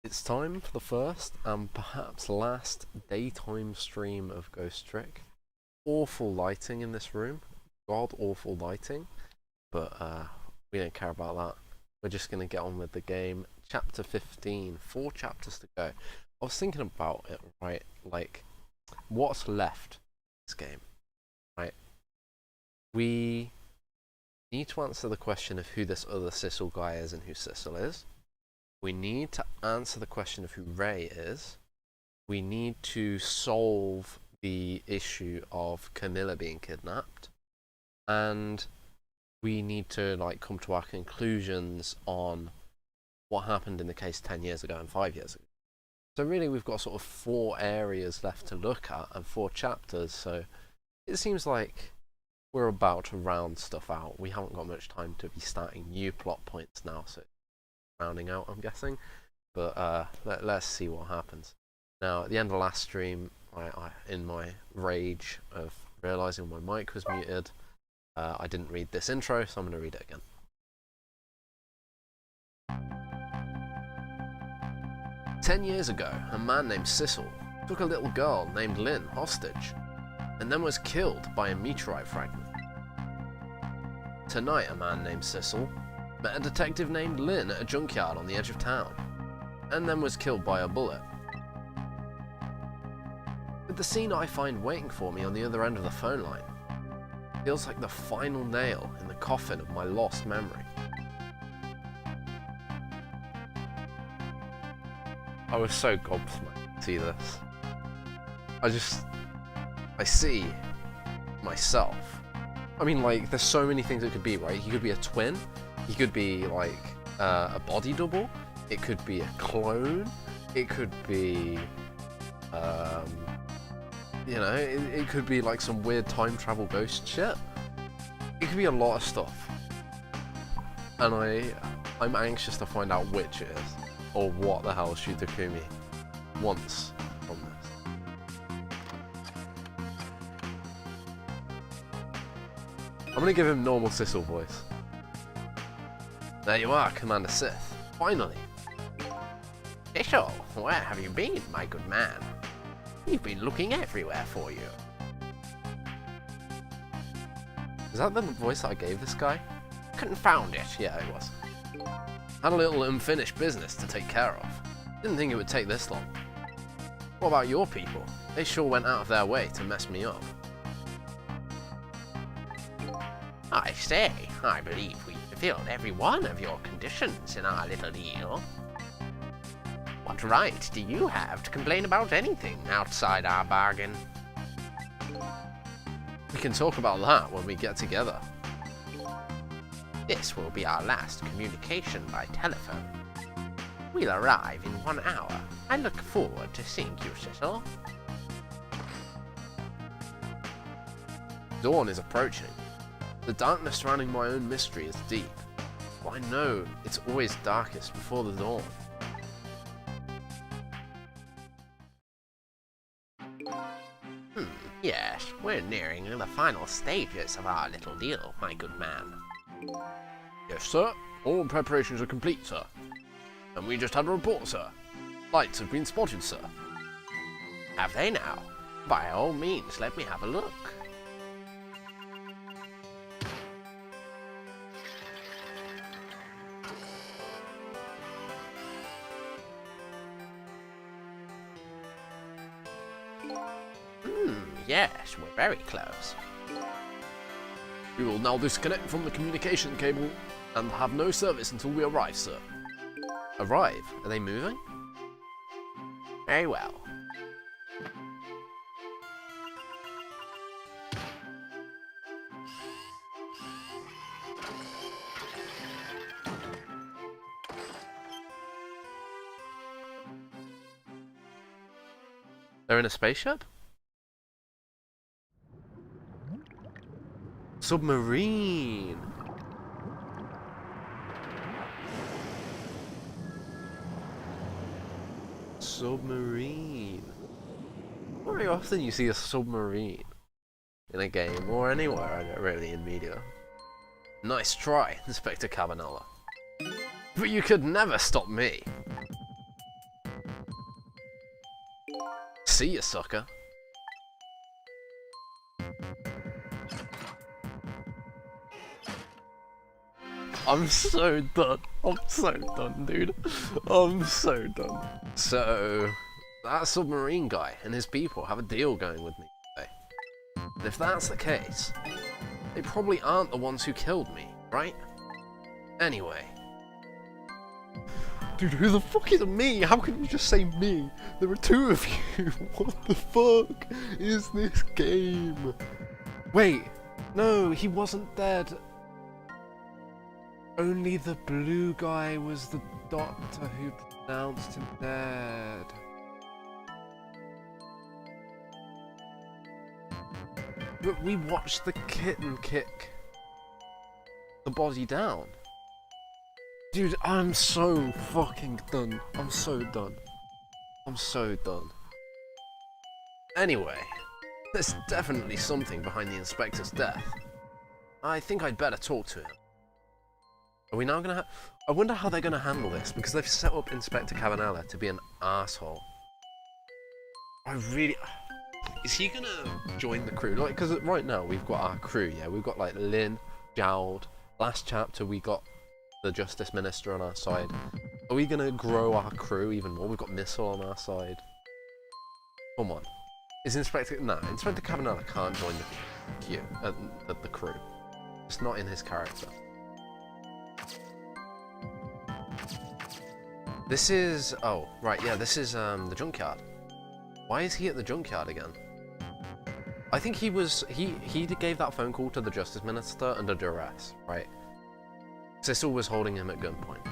It's time for the first and perhaps last daytime stream of Ghost Trick. Awful lighting in this room. God awful lighting. But we don't care about that. We're just going to get on with the game. Chapter 15. 4 chapters to go. I was thinking about it, right? Like, what's left in this game, right? We need to answer the question of who this other Sissel guy is and who Sissel is. We need to answer the question of who Ray is. We need to solve the issue of Camilla being kidnapped. And we need to come to our conclusions on what happened in the case 10 years ago and 5 years ago. So really we've got sort of 4 areas left to look at and 4 chapters, so it seems like we're about to round stuff out. We haven't got much time to be starting new plot points now, so rounding out, I'm guessing. But let's see what happens. Now, at the end of the last stream, I in my rage of realising my mic was muted, I didn't read this intro, so I'm going to read it again. 10 years ago, a man named Sissel took a little girl named Lynn hostage, and then was killed by a meteorite fragment. Tonight, a man named Sissel met a detective named Lynn at a junkyard on the edge of town, and then was killed by a bullet. But the scene I find waiting for me on the other end of the phone line feels like the final nail in the coffin of my lost memory. I was so gobsmacked to see this. I see myself. I mean, there's so many things it could be, right? He could be a twin. He could be, a body double. It could be a clone. It could be, it could be, some weird time travel ghost shit. It could be a lot of stuff. And I'm anxious to find out which it is. Or what the hell Shutakumi wants from this. I'm gonna give him normal Sissel voice. There you are, Commander Sith. Finally. Sissel, where have you been, my good man? We've been looking everywhere for you. Is that the voice that I gave this guy? Confound it. Yeah, it was. Had a little unfinished business to take care of. Didn't think it would take this long. What about your people? They sure went out of their way to mess me up. I say, I believe we fulfilled every one of your conditions in our little deal. What right do you have to complain about anything outside our bargain? We can talk about that when we get together. This will be our last communication by telephone. We'll arrive in 1 hour. I look forward to seeing you, Sissel. Dawn is approaching. The darkness surrounding my own mystery is deep. But I know it's always darkest before the dawn. Yes, we're nearing the final stages of our little deal, my good man. Yes, sir. All preparations are complete, sir. And we just had a report, sir. Lights have been spotted, sir. Have they now? By all means, let me have a look. Yes, we're very close. We will now disconnect from the communication cable and have no service until we arrive, sir. Arrive? Are they moving? Very well. They're in a spaceship? Submarine! Submarine. Very often you see a submarine in a game or anywhere really in media. Nice try, Inspector Cabanella. But you could never stop me. See ya, sucker. I'm so done. I'm so done, dude. I'm so done. So, that submarine guy and his people have a deal going with me today. And if that's the case, they probably aren't the ones who killed me, right? Anyway. Dude, who the fuck is me? How can you just say me? There are two of you. What the fuck is this game? Wait. No, he wasn't dead. Only the blue guy was the doctor who pronounced him dead. But we watched the kitten kick the body down. Dude, I'm so fucking done. I'm so done. I'm so done. Anyway, there's definitely something behind the inspector's death. I think I'd better talk to him. Are we now gonna I wonder how they're gonna handle this, because they've set up Inspector Cabanella to be an asshole. I really... Is he gonna join the crew? Like, because right now we've got our crew, yeah? We've got, like, Lynn, Jowd. Last chapter we got the Justice Minister on our side. Are we gonna grow our crew even more? We've got Missile on our side. Come on. Is Inspector... Nah, Inspector Cabanella can't join the crew. It's not in his character. This is... Oh, right, yeah, this is the junkyard. Why is he at the junkyard again? I think he was... He gave that phone call to the Justice Minister under duress, right? Sissel was holding him at gunpoint.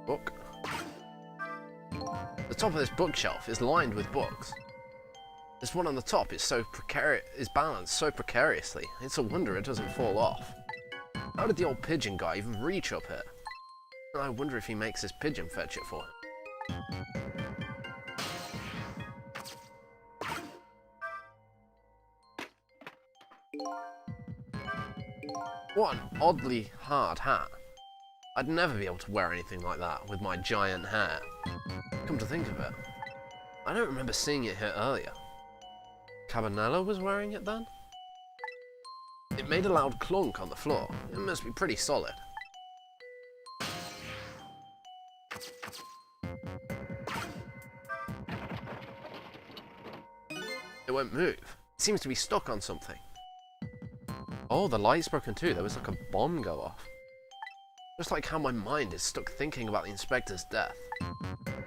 Book. The top of this bookshelf is lined with books. This one on the top is balanced so precariously. It's a wonder it doesn't fall off. How did the old pigeon guy even reach up here? I wonder if he makes his pigeon fetch it for him. What an oddly hard hat. I'd never be able to wear anything like that with my giant hair. Come to think of it, I don't remember seeing it here earlier. Cabanella was wearing it then? It made a loud clunk on the floor. It must be pretty solid. It won't move. It seems to be stuck on something. Oh, the light's broken too. There was like a bomb go off. Just like how my mind is stuck thinking about the inspector's death.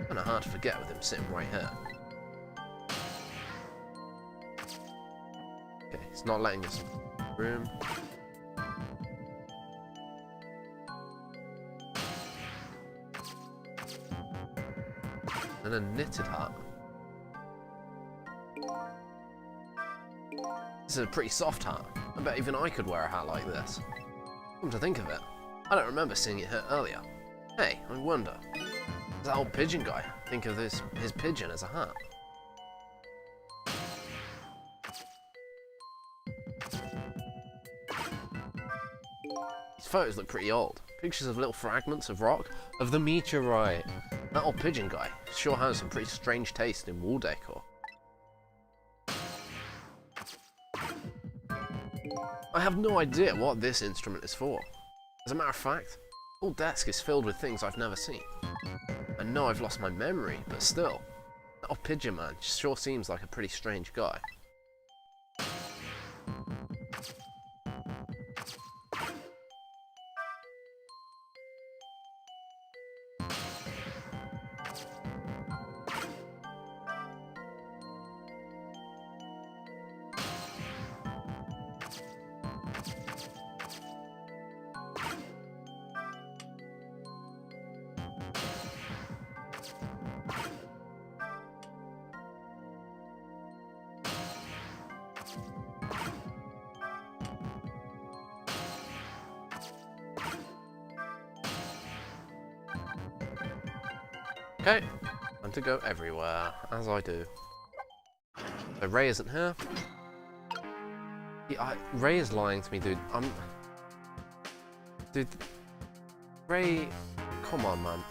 Kind of hard to forget with him sitting right here. Okay, it's not letting us room. And a knitted hat. This is a pretty soft hat. I bet even I could wear a hat like this. Come to think of it, I don't remember seeing it here earlier. Hey, I wonder, does that old pigeon guy think of his pigeon as a hat? These photos look pretty old. Pictures of little fragments of rock of the meteorite. That old pigeon guy sure has some pretty strange taste in wall decor. I have no idea what this instrument is for. As a matter of fact, the whole desk is filled with things I've never seen. I know I've lost my memory, but still, that old pigeon man sure seems like a pretty strange guy. Okay, time to go everywhere, as I do. So Ray isn't here. Ray is lying to me, dude. Dude, Ray, come on, man.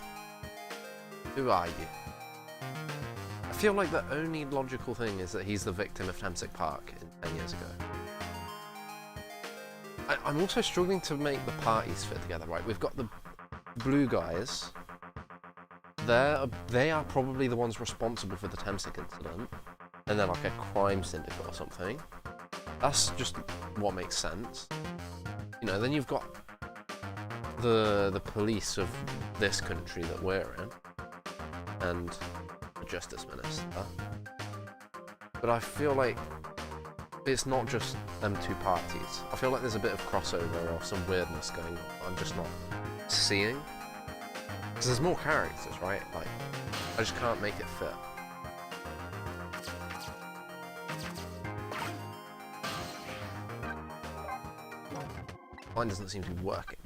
Who are you? I feel like the only logical thing is that he's the victim of Temsic Park 10 years ago. I'm also struggling to make the parties fit together, right? We've got the blue guys. They are probably the ones responsible for the Temsic incident. And they're like a crime syndicate or something. That's just what makes sense. You know, then you've got the police of this country that we're in. And the Justice Minister. But I feel like it's not just them two parties. I feel like there's a bit of crossover or some weirdness going on I'm just not seeing. Because there's more characters, right? Like, I just can't make it fit. Mine doesn't seem to be working.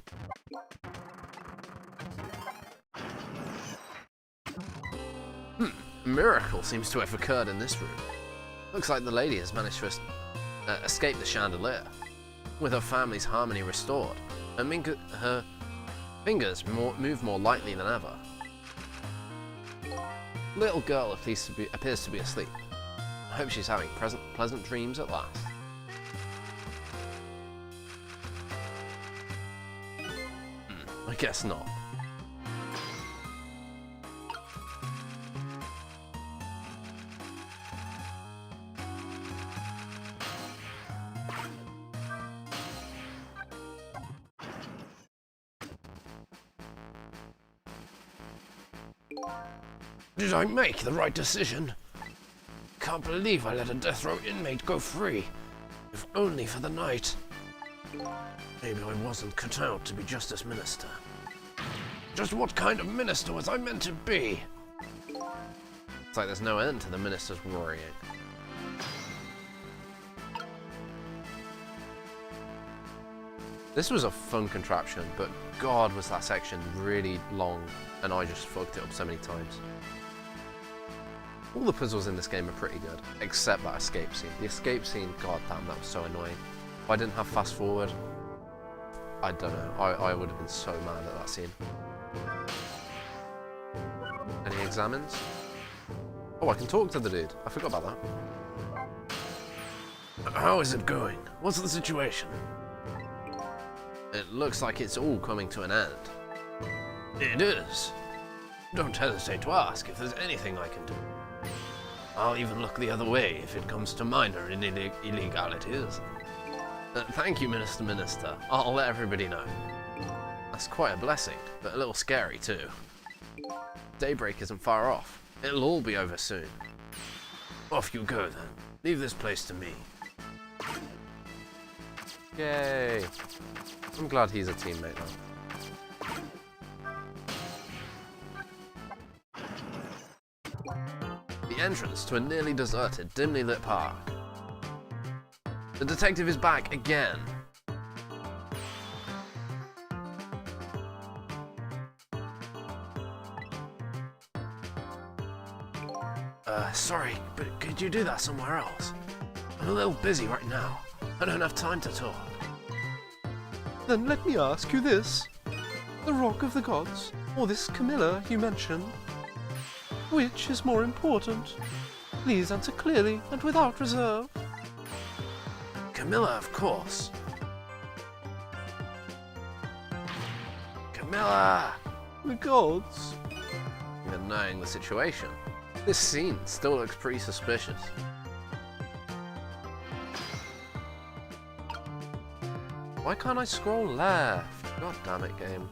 A miracle seems to have occurred in this room. Looks like the lady has managed to escape the chandelier. With her family's harmony restored, her fingers move more lightly than ever. The little girl appears to be asleep. I hope she's having pleasant dreams at last. I guess not. Did I make the right decision? Can't believe I let a death row inmate go free, if only for the night. Maybe I wasn't cut out to be Justice Minister. Just what kind of minister was I meant to be? It's like there's no end to the minister's worrying. This was a fun contraption, but God was that section really long, and I just fucked it up so many times. All the puzzles in this game are pretty good, except that escape scene. The escape scene, god damn, that was so annoying. If I didn't have fast forward, I don't know, I would have been so mad at that scene. Any examines? Oh, I can talk to the dude. I forgot about that. How is it going? What's the situation? It looks like it's all coming to an end. It is. Don't hesitate to ask if there's anything I can do. I'll even look the other way if it comes to minor illegalities. Thank you, Minister. I'll let everybody know. That's quite a blessing, but a little scary too. Daybreak isn't far off. It'll all be over soon. Off you go then. Leave this place to me. Yay. I'm glad he's a teammate now. The entrance to a nearly deserted, dimly lit park. The detective is back again. Sorry, but could you do that somewhere else? I'm a little busy right now. I don't have time to talk. Then let me ask you this. The Rock of the Gods, or this Camilla you mentioned? Which is more important? Please answer clearly and without reserve. Camilla, of course. Camilla! The gods. Even knowing the situation, this scene still looks pretty suspicious. Why can't I scroll left? God damn it, game.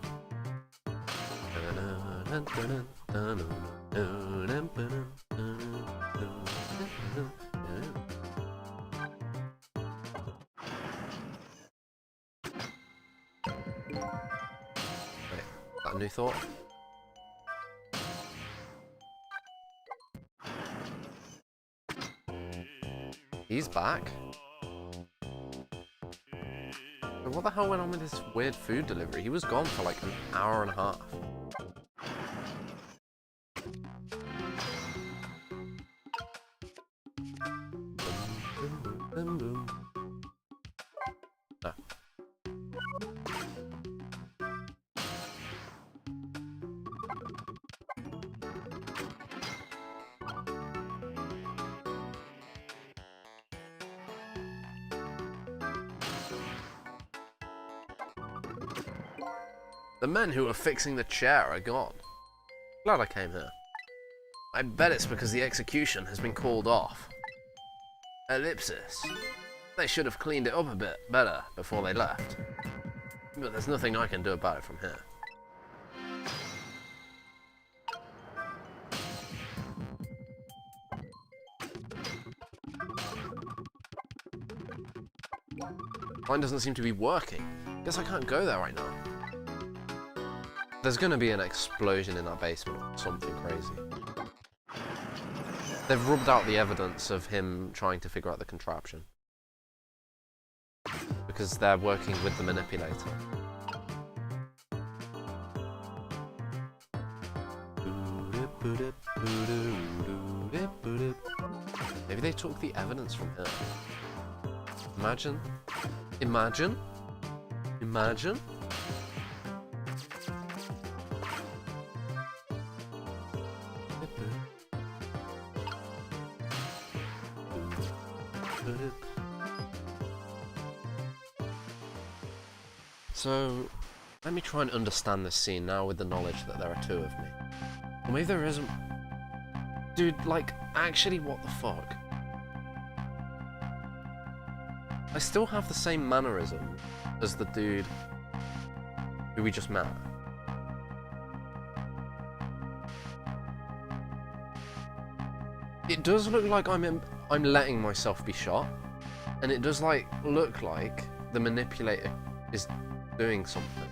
Wait, got a new thought? He's back. What the hell went on with this weird food delivery? He was gone for like an hour and a half. No. The men who were fixing the chair are gone. Glad I came here. I bet it's because the execution has been called off. Ellipsis. They should have cleaned it up a bit better before they left. But there's nothing I can do about it from here. Mine doesn't seem to be working. Guess I can't go there right now. There's gonna be an explosion in our basement or something crazy. They've rubbed out the evidence of him trying to figure out the contraption. Because they're working with the manipulator. Maybe they took the evidence from here. Imagine. Imagine. Imagine. So, let me try and understand this scene now with the knowledge that there are two of me. Or maybe there isn't. Dude, like, actually, what the fuck? I still have the same mannerism as the dude who we just met. It does look like I'm letting myself be shot, and it does look like the manipulator is doing something.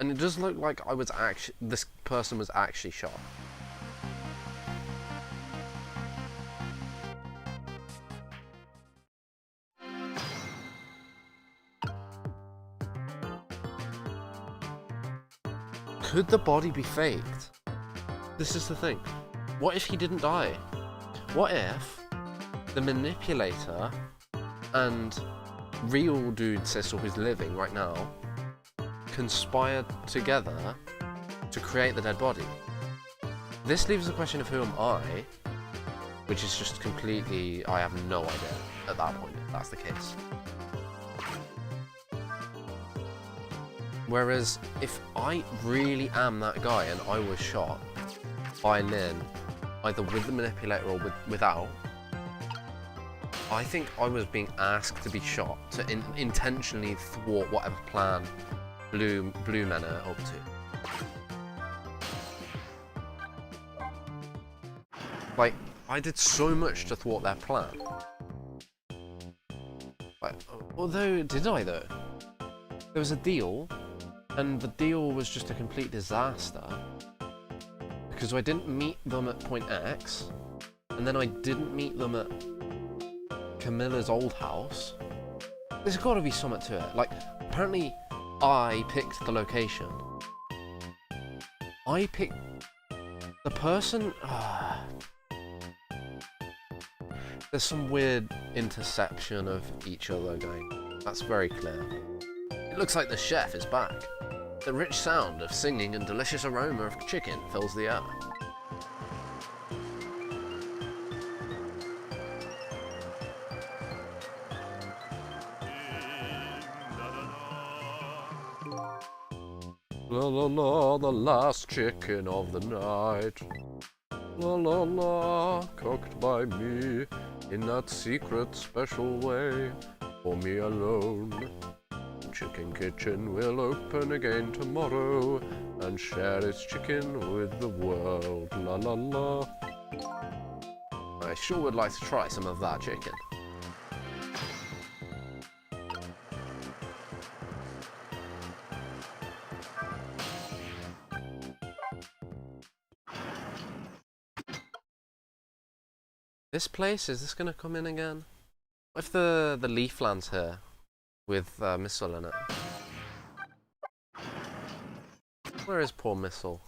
And it does look like this person was actually shot. Could the body be faked? This is the thing. What if he didn't die? What if the manipulator and real dude Cecil who's living right now conspired together to create the dead body? This leaves the question of who am I, which is just completely, I have no idea at that point, if that's the case. Whereas, if I really am that guy and I was shot by Lynn, either with the manipulator or without, I think I was being asked to be shot to intentionally thwart whatever plan Blue Men are up to. Like, I did so much to thwart their plan. Like, although, did I though? There was a deal, and the deal was just a complete disaster. Because I didn't meet them at point X, and then I didn't meet them at Camilla's old house. There's got to be something to it. Like, apparently I picked the location. I picked the person. There's some weird interception of each other going. That's very clear. It looks like the chef is back. The rich sound of singing and delicious aroma of chicken fills the air. La la la, the last chicken of the night. La la la, cooked by me in that secret special way for me alone. Chicken Kitchen will open again tomorrow and share its chicken with the world. La la la. I sure would like to try some of that chicken. This place, is this gonna come in again? What if the leaf lands here with Missile in it? Where is poor Missile?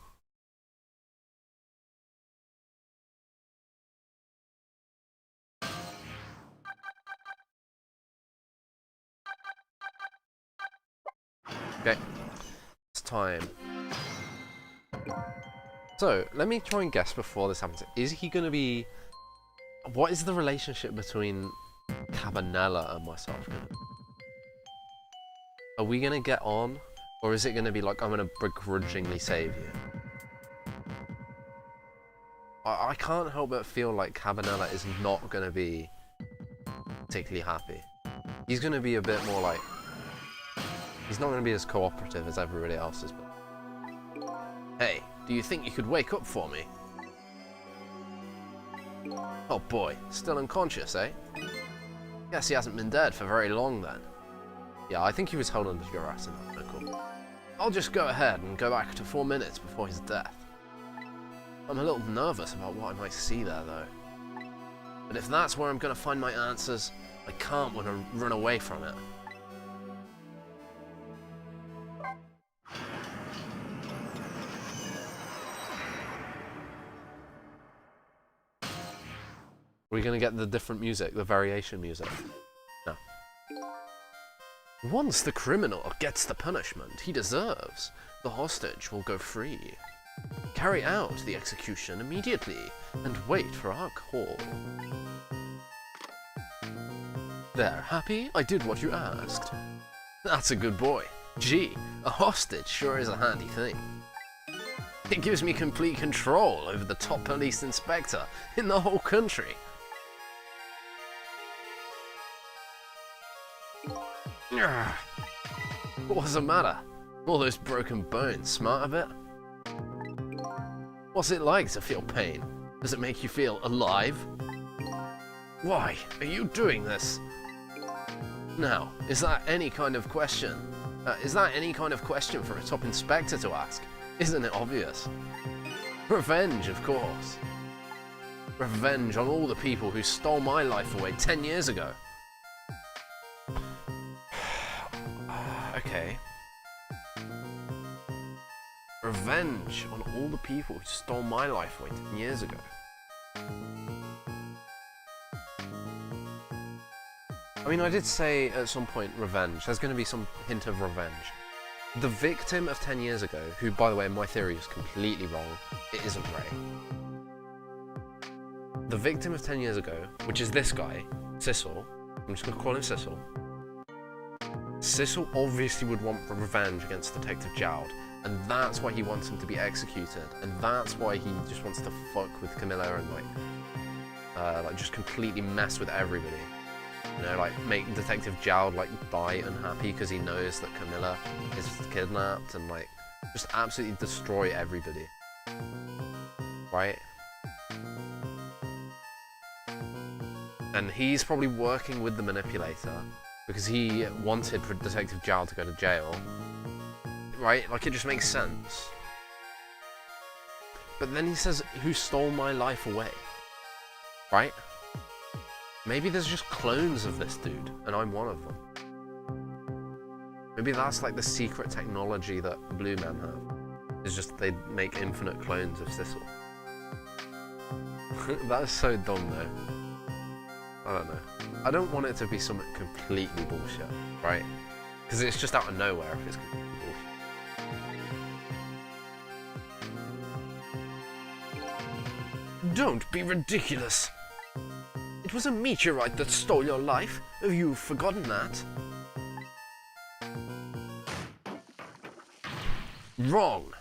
Okay, it's time. So, let me try and guess before this happens. Is he gonna be... What is the relationship between Cabanella and myself gonna... Are we gonna get on? Or is it gonna be like, I'm gonna begrudgingly save you? I can't help but feel like Cabanella is not gonna be particularly happy. He's gonna be a bit more like... He's not gonna be as cooperative as everybody else has been. Hey, do you think you could wake up for me? Oh boy, still unconscious, eh? Guess he hasn't been dead for very long then. Yeah, I think he was held under duress in that medical. I'll just go ahead and go back to 4 minutes before his death. I'm a little nervous about what I might see there, though. But if that's where I'm going to find my answers, I can't want to run away from it. Are we going to get the different music, the variation music? No. Once the criminal gets the punishment he deserves, the hostage will go free. Carry out the execution immediately and wait for our call. There, happy? I did what you asked. That's a good boy. Gee, a hostage sure is a handy thing. It gives me complete control over the top police inspector in the whole country. What's the matter? All those broken bones smart a bit? What's it like to feel pain? Does it make you feel alive? Why are you doing this? Now, is that any kind of question? For a top inspector to ask? Isn't it obvious? Revenge, of course. Revenge on all the people who stole my life away 10 years ago. Okay. Revenge on all the people who stole my life away 10 years ago. I mean, I did say at some point revenge. There's going to be some hint of revenge. The victim of 10 years ago, who, by the way, my theory is completely wrong, it isn't Ray. The victim of 10 years ago, which is this guy, Sissel, I'm just going to call him Sissel. Sissel obviously would want revenge against Detective Jowd, and that's why he wants him to be executed, and that's why he just wants to fuck with Camilla and like just completely mess with everybody. You know, like make Detective Jowd like die unhappy because he knows that Camilla is kidnapped, and like just absolutely destroy everybody. Right? And he's probably working with the manipulator because he wanted Detective Jowd to go to jail. Right? Like, it just makes sense. But then he says, who stole my life away? Right? Maybe there's just clones of this dude, and I'm one of them. Maybe that's like the secret technology that Blue Men have. It's just they make infinite clones of Sissel. That is so dumb though. I don't know. I don't want it to be something completely bullshit, right? Because it's just out of nowhere if it's completely bullshit. Don't be ridiculous! It was a meteorite that stole your life. Have you forgotten that? Wrong!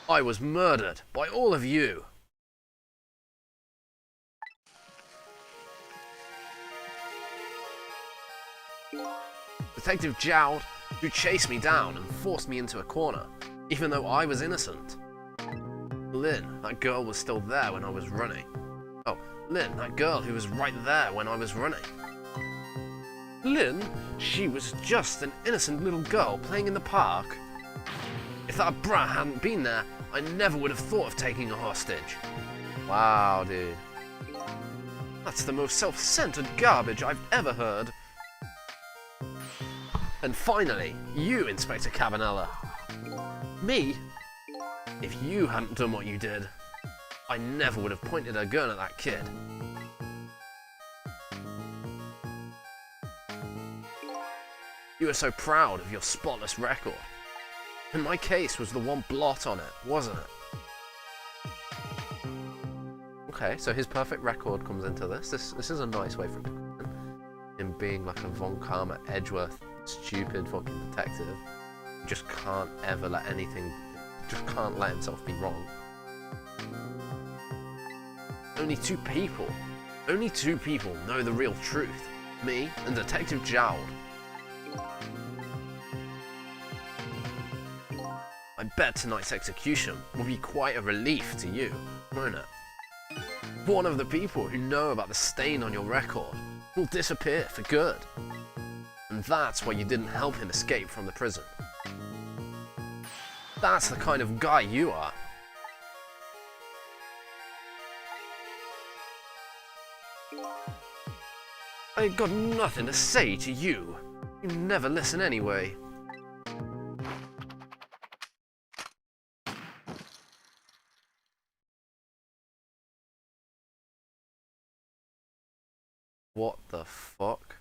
I was murdered by all of you. Detective Jowd, who chased me down and forced me into a corner, even though I was innocent. Lynn, that girl was still there when I was running. Oh, Lynn, that girl who was right there when I was running. Lynn, she was just an innocent little girl playing in the park. If that brat hadn't been there, I never would have thought of taking a hostage. Wow, dude. That's the most self-centered garbage I've ever heard. And finally, you, Inspector Cabanella. Me? If you hadn't done what you did, I never would have pointed a gun at that kid. You were so proud of your spotless record. And my case was the one blot on it, wasn't it? Okay, so his perfect record comes into this. This is a nice way for him to come in. Him being like a Von Karma, Edgeworth, stupid fucking detective. Just can't ever let anything... Just can't let himself be wrong. Only two people know the real truth. Me and Detective Jowd. I bet tonight's execution will be quite a relief to you, won't it? One of the people who know about the stain on your record will disappear for good. And that's why you didn't help him escape from the prison. That's the kind of guy you are. I got nothing to say to you. You never listen anyway. What the fuck?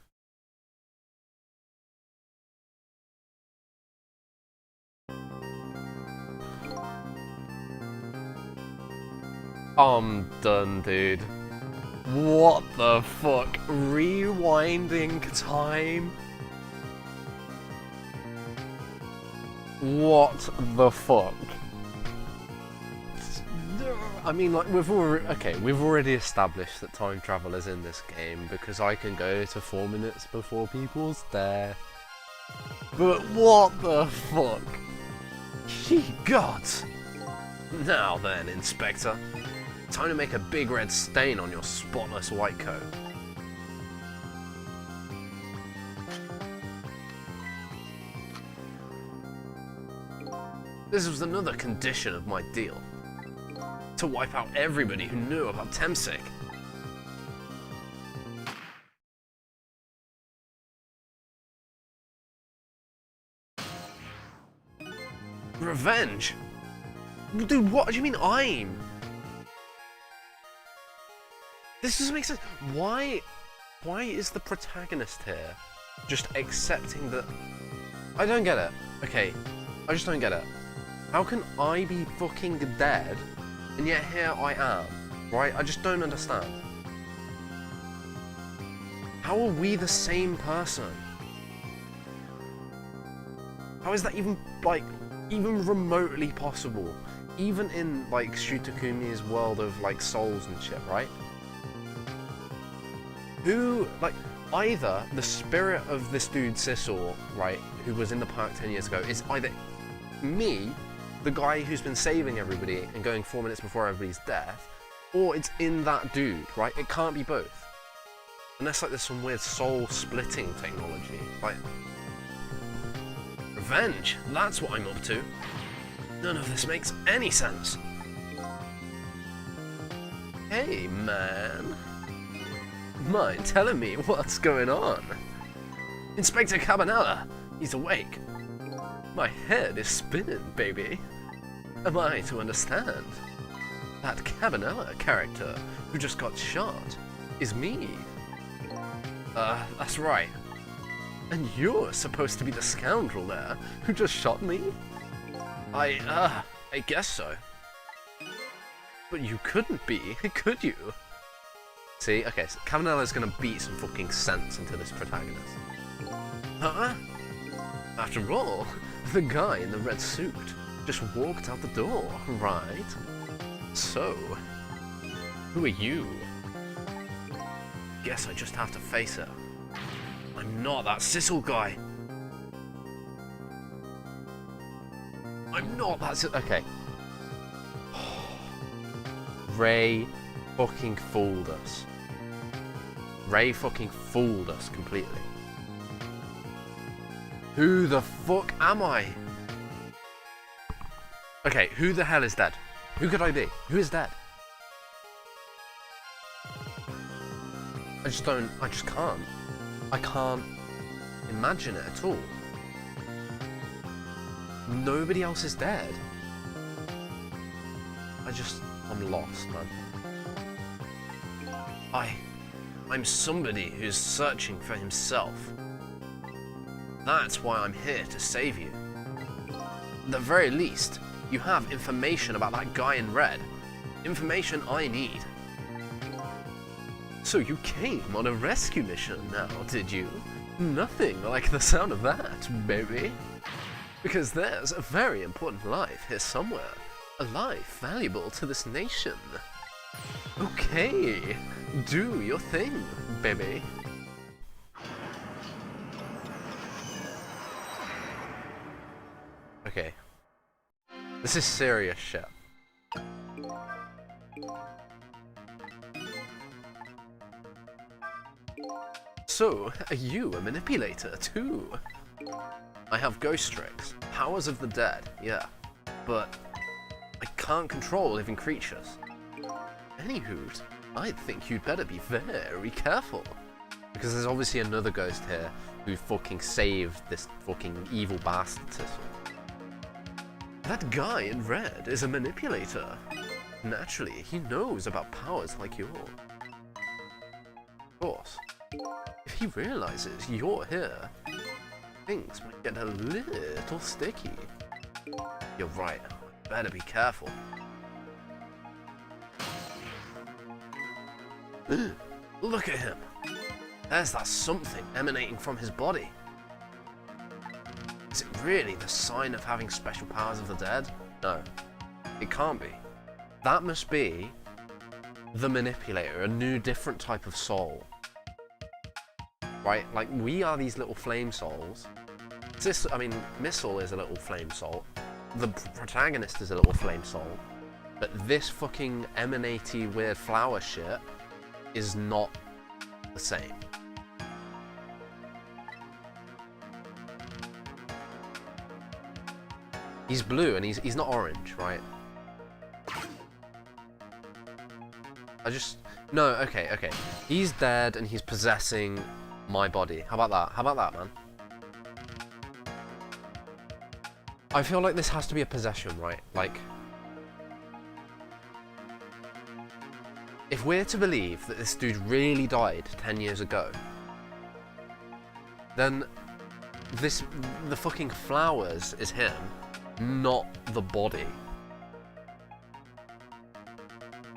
I'm done, dude. What the fuck? Rewinding time? What the fuck? I mean, like, we've already established that time travel is in this game because I can go to 4 minutes before people's death. But what the fuck? Ye gods! Now then, Inspector. Time to make a big red stain on your spotless white coat. This was another condition of my deal. To wipe out everybody who knew about Temsik. Revenge? Dude, what do you mean I'm? This doesn't make sense. Why is the protagonist here just accepting that? I don't get it. Okay, I just don't get it. How can I be fucking dead and yet here I am, right? I just don't understand. How are we the same person? How is that even, like, even remotely possible? Even in, like, Shutakumi's world of, like, souls and shit, right? Who, like, either the spirit of this dude Sissel, right, who was in the park 10 years ago, is either me, the guy who's been saving everybody and going 4 minutes before everybody's death, or it's in that dude, right? It can't be both. Unless, like, there's some weird soul-splitting technology. Like, revenge, that's what I'm up to. None of this makes any sense. Hey, man. Mind telling me what's going on? Inspector Cabanella, he's awake. My head is spinning, baby. Am I to understand? That Cabanella character who just got shot is me. That's right. And you're supposed to be the scoundrel there who just shot me? I guess so. But you couldn't be, could you? See, okay, so Cavanella's gonna beat some fucking sense into this protagonist. Huh? After all, the guy in the red suit just walked out the door, right? So, who are you? Guess I just have to face her. I'm not that Sissel guy. I'm not that okay. Ray fucking fooled us. Ray fucking fooled us completely. Who the fuck am I? Okay, who the hell is dead? Who could I be? Who is dead? I just can't. I can't imagine it at all. Nobody else is dead. I'm lost, man. I'm somebody who's searching for himself. That's why I'm here to save you. At the very least, you have information about that guy in red. Information I need. So you came on a rescue mission now, did you? Nothing like the sound of that, baby. Because there's a very important life here somewhere. A life valuable to this nation. Okay, do your thing, baby. Okay. This is serious shit. So, are you a manipulator too? I have ghost tricks, powers of the dead, yeah, but I can't control living creatures. Anywho, I think you'd better be very careful. Because there's obviously another ghost here who fucking saved this fucking evil bastard system. That guy in red is a manipulator. Naturally, he knows about powers like yours. Of course, if he realizes you're here, things might get a little sticky. You're right, better be careful. Look at him. There's that something emanating from his body. Is it really the sign of having special powers of the dead? No, it can't be. That must be the manipulator, a new different type of soul. Right, like we are these little flame souls. Missile is a little flame soul. The protagonist is a little flame soul. But this fucking emanatey weird flower shit is not the same. He's blue and he's not orange, right? Okay. He's dead and he's possessing my body. How about that? How about that, man? I feel like this has to be a possession, right? Like, if we're to believe that this dude really died 10 years ago, then the fucking flowers is him, not the body.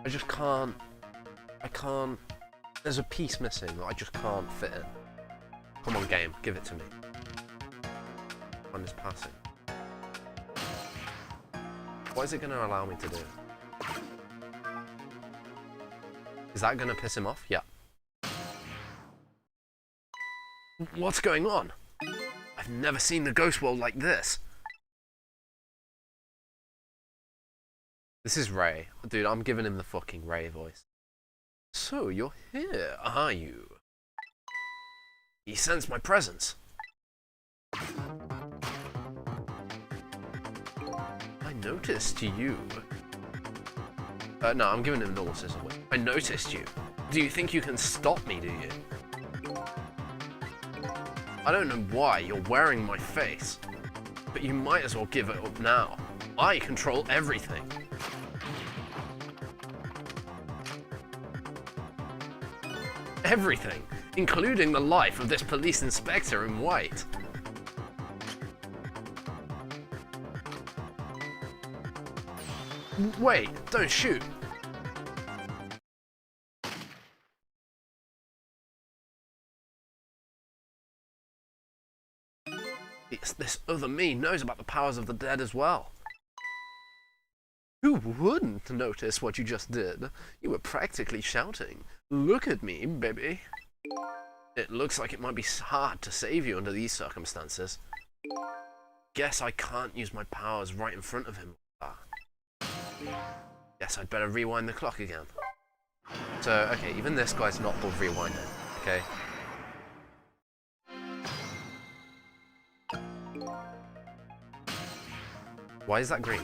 I can't, there's a piece missing that I just can't fit in. Come on, game, give it to me. Time is passing. What is it going to allow me to do? Is that going to piss him off? Yeah. What's going on? I've never seen the ghost world like this. This is Ray. Dude, I'm giving him the fucking Ray voice. So, you're here, are you? He sensed my presence. I noticed you. No, I'm giving him normal scissor whip. I noticed you. Do you think you can stop me, do you? I don't know why you're wearing my face, but you might as well give it up now. I control everything. Everything, including the life of this police inspector in white. Wait, don't shoot. This other me knows about the powers of the dead as well. Who wouldn't notice what you just did? You were practically shouting, "Look at me, baby." It looks like it might be hard to save you under these circumstances. Guess I can't use my powers right in front of him. Guess I'd better rewind the clock again. So, okay, even this guy's not called rewinding, okay? Why is that green?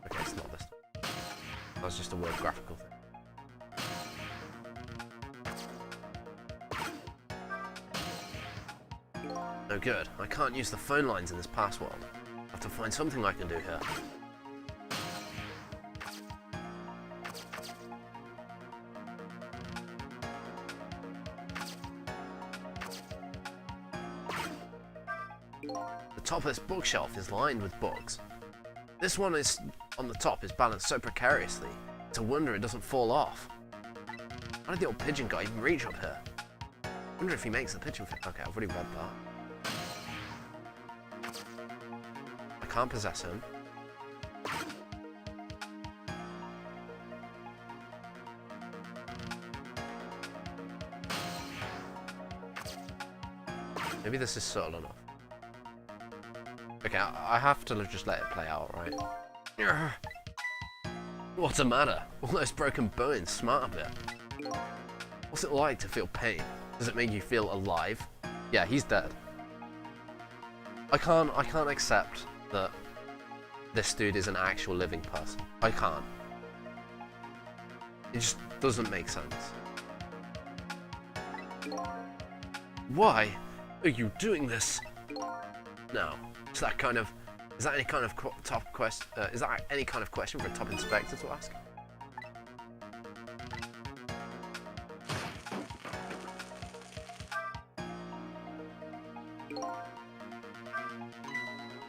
Okay, it's not this. That was just a weird graphical thing. No good. I can't use the phone lines in this password. I'll have to find something I can do here. The top of this bookshelf is lined with books. This one is on the top is balanced so precariously. It's a wonder it doesn't fall off. How did the old pigeon guy even reach up here? I wonder if he makes the pigeon fit. Okay, I've already read that. I can't possess him. Maybe this is subtle enough. Okay, I have to just let it play out, right? What's the matter? All those broken bones smart a bit. What's it like to feel pain? Does it make you feel alive? Yeah, he's dead. I can't accept that this dude is an actual living person. I can't. It just doesn't make sense. Why are you doing this? Now, is that any kind of question for a top inspector to ask?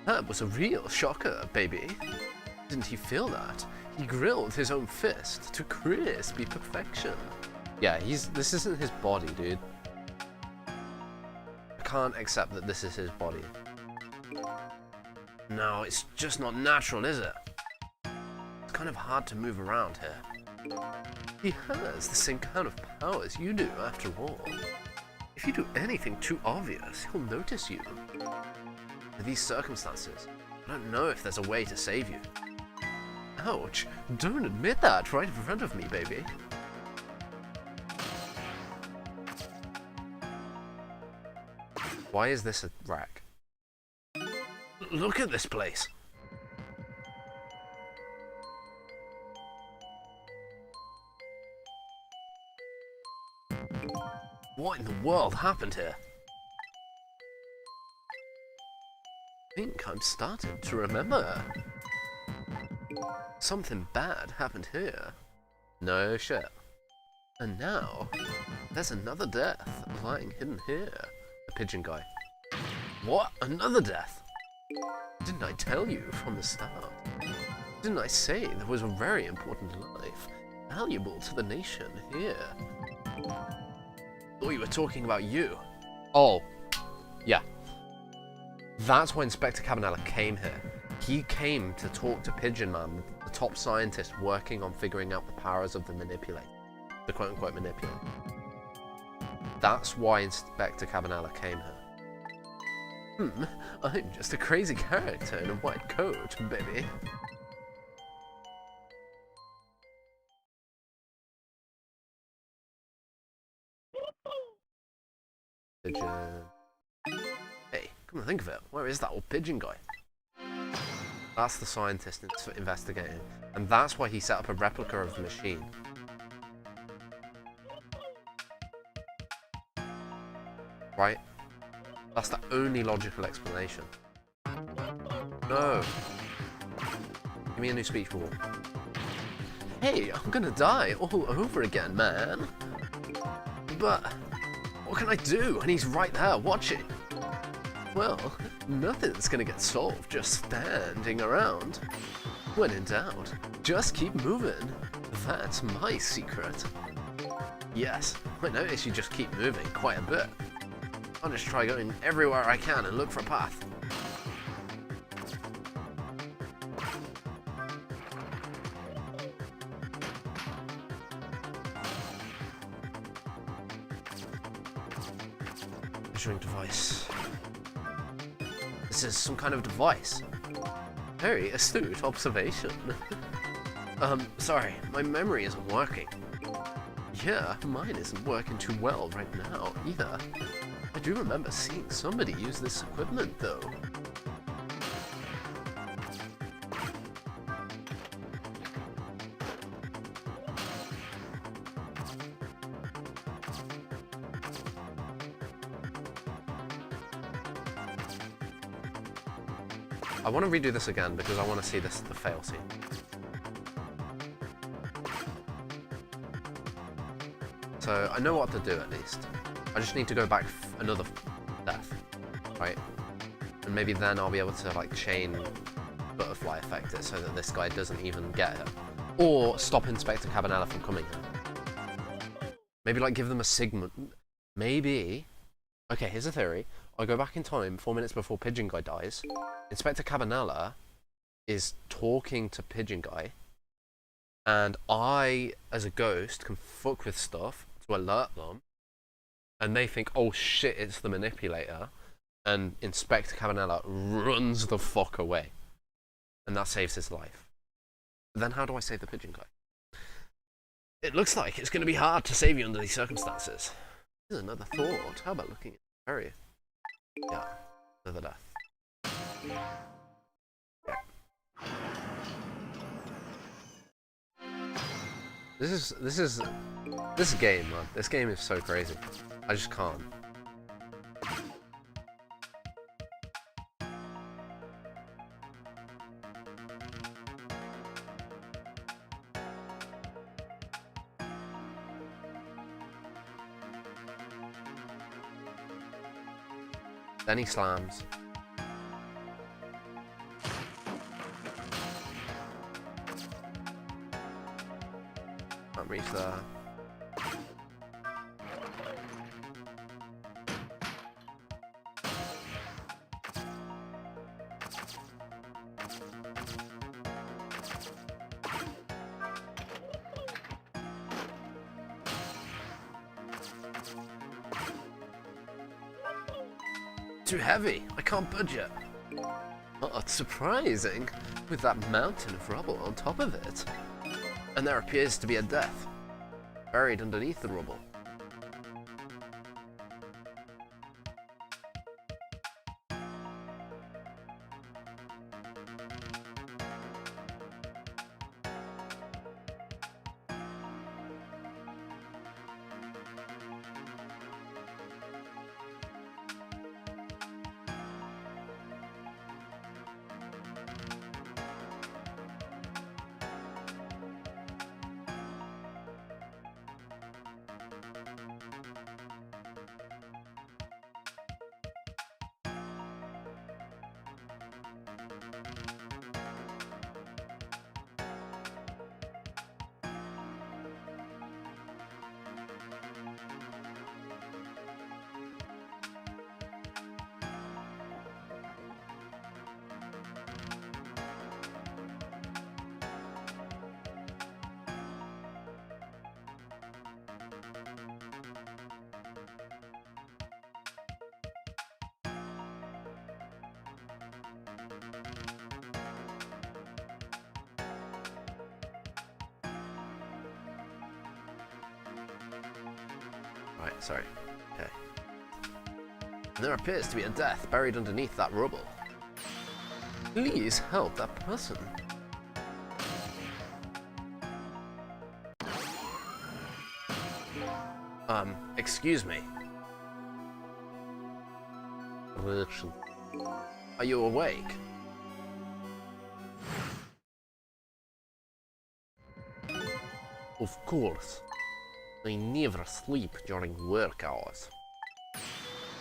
That was a real shocker, baby. Didn't you feel that? He grilled his own fist to crispy perfection. Yeah, this isn't his body, dude. I can't accept that this is his body. No, it's just not natural, is it? It's kind of hard to move around here. He has the same kind of powers you do, after all. If you do anything too obvious, he'll notice you. In these circumstances, I don't know if there's a way to save you. Ouch! Don't admit that right in front of me, baby. Why is this a wreck? Look at this place. What in the world happened here? I think I'm starting to remember. Something bad happened here. No shit. And now, there's another death lying hidden here. The pigeon guy. What? Another death? Didn't I tell you from the start? Didn't I say there was a very important life, valuable to the nation here? Thought you were talking about you. Oh, yeah. That's why Inspector Cabanela came here. He came to talk to Pigeon Man, the top scientist working on figuring out the powers of the manipulator. The quote-unquote manipulator. That's why Inspector Cabanela came here. I'm just a crazy character in a white coat, baby. Pigeon. Hey, come to think of it, where is that old pigeon guy? That's the scientist investigating, and that's why he set up a replica of the machine. Right? That's the only logical explanation. No. Give me a new speech bubble. Hey, I'm gonna die all over again, man. But what can I do? And he's right there watching. Well, nothing's gonna get solved just standing around. When in doubt, just keep moving. That's my secret. Yes, I notice you just keep moving quite a bit. I'll just try going everywhere I can and look for a path. Measuring device. This is some kind of device. Very astute observation. Sorry, my memory isn't working. Yeah, mine isn't working too well right now, either. I do remember seeing somebody use this equipment, though. I want to redo this again because I want to see the fail scene. So I know what to do at least. I just need to go back another death, right? And maybe then I'll be able to like chain butterfly effect it so that this guy doesn't even get it. Or stop Inspector Cabanela from coming here. Maybe like give them a segment. Maybe. Okay, here's a theory. I go back in time 4 minutes before Pigeon Guy dies. Inspector Cabanella is talking to Pigeon Guy, and I, as a ghost, can fuck with stuff to alert them, and they think, oh shit, it's the manipulator, and Inspector Cabanella runs the fuck away, and that saves his life. But then how do I save the Pigeon Guy? It looks like it's going to be hard to save you under these circumstances. Here's another thought. How about looking at the area? Yeah, another death. Yeah. This game, man. This game is so crazy. I just can't. Then he slams. Can't reach there. Too heavy. I can't budge it. Oh, it's surprising, with that mountain of rubble on top of it. And there appears to be a death, buried underneath the rubble. Right, sorry. Okay. And there appears to be a death buried underneath that rubble. Please help that person. Excuse me. Are you awake? Of course. I never sleep during work hours.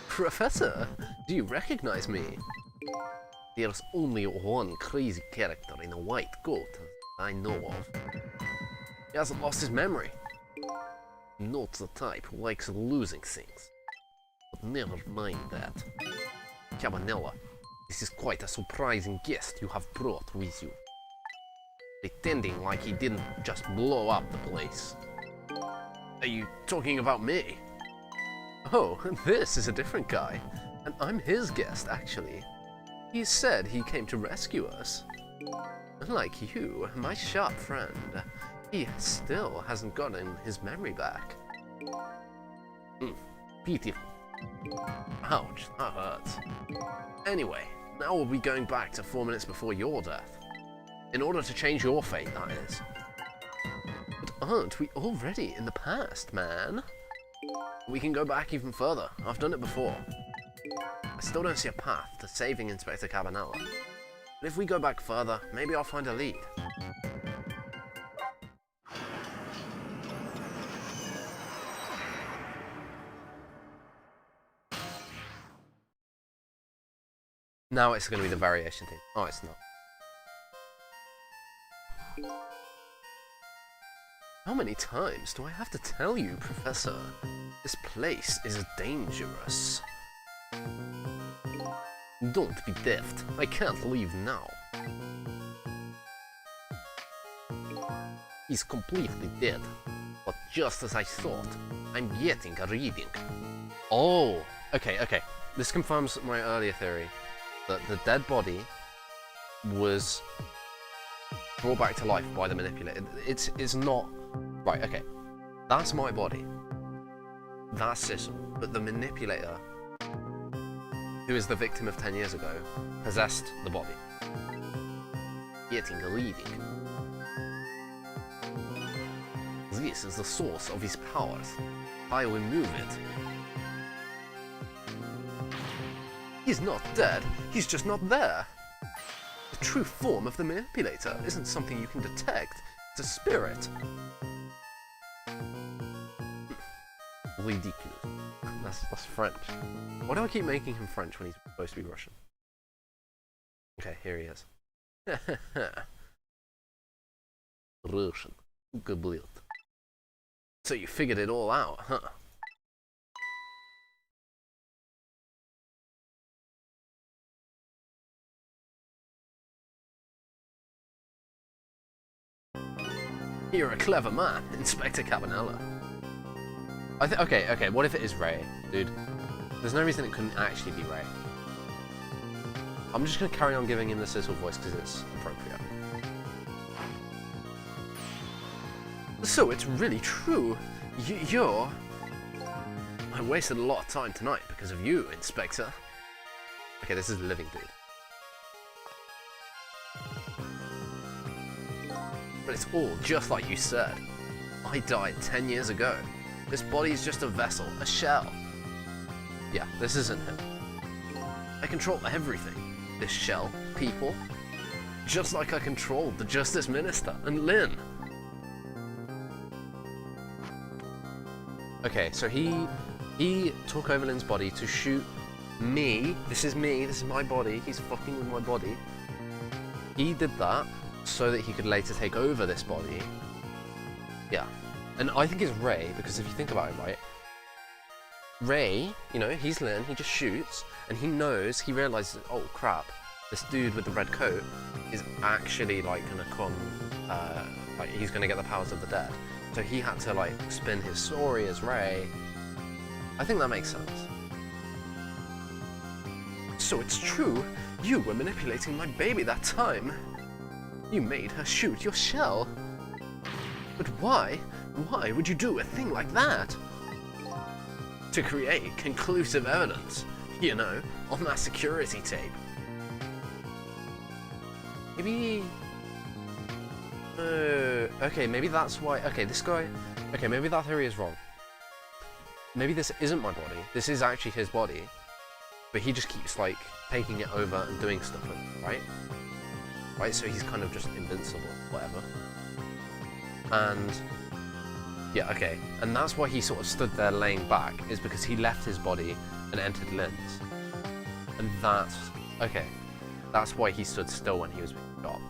Professor, do you recognize me? There's only one crazy character in a white coat I know of. He hasn't lost his memory. Not the type who likes losing things. But never mind that. Cabanella, this is quite a surprising guest you have brought with you. Pretending like he didn't just blow up the place. Are you talking about me? Oh, this is a different guy. And I'm his guest, actually. He said he came to rescue us. Unlike you, my sharp friend, he still hasn't gotten his memory back. Pitiful. Ouch, that hurts. Anyway, now we'll be going back to 4 minutes before your death. In order to change your fate, that is. But aren't we already in the past, man? We can go back even further. I've done it before. I still don't see a path to saving Inspector Cabanella. But if we go back further, maybe I'll find a lead. Now it's going to be the variation thing. Oh, it's not. How many times do I have to tell you, Professor? This place is dangerous. Don't be daft. I can't leave now. He's completely dead. But just as I thought, I'm getting a reading. Oh, okay. This confirms my earlier theory that the dead body was brought back to life by the manipulator. It's not right. Okay, that's my body. That's Sissel, but the manipulator, who is the victim of 10 years ago, possessed the body. Getting a reading. This is the source of his powers. I will move it. He's not dead, he's just not there. The true form of the manipulator isn't something you can detect, it's a spirit. Ridiculous. That's French. Why do I keep making him French when he's supposed to be Russian? Okay, here he is. Russian. Geblät. So you figured it all out, huh? You're a clever man, Inspector Cabanella. Okay, what if it is Ray? Dude, there's no reason it couldn't actually be Ray. I'm just gonna carry on giving him the Sissel voice because it's appropriate. So it's really true. You're... I wasted a lot of time tonight because of you, Inspector. Okay, this is a living dude. But it's all just like you said. I died 10 years ago. This body's just a vessel, a shell. Yeah, this isn't him. I control everything. This shell, people. Just like I controlled the Justice Minister and Lynn. Okay, so he took over Lynn's body to shoot me. This is my body. He's fucking with my body. He did that so that he could later take over this body. Yeah. And I think it's Ray, because if you think about it, right? Ray, you know, he's Lynn, he just shoots, and he realizes, oh crap, this dude with the red coat is actually, like, gonna come, like, he's gonna get the powers of the dead. So he had to, like, spin his story as Ray. I think that makes sense. So it's true, you were manipulating my baby that time. You made her shoot your shell. But why? Why would you do a thing like that? To create conclusive evidence, you know, on that security tape. Maybe... okay, maybe that's why... Okay, this guy... Okay, maybe that theory is wrong. Maybe this isn't my body. This is actually his body. But he just keeps, like, taking it over and doing stuff with it, right? Right, so he's kind of just invincible, whatever. And... yeah, okay. And that's why he sort of stood there laying back, is because he left his body and entered Lynn's. And that's... okay. That's why he stood still when he was being shot.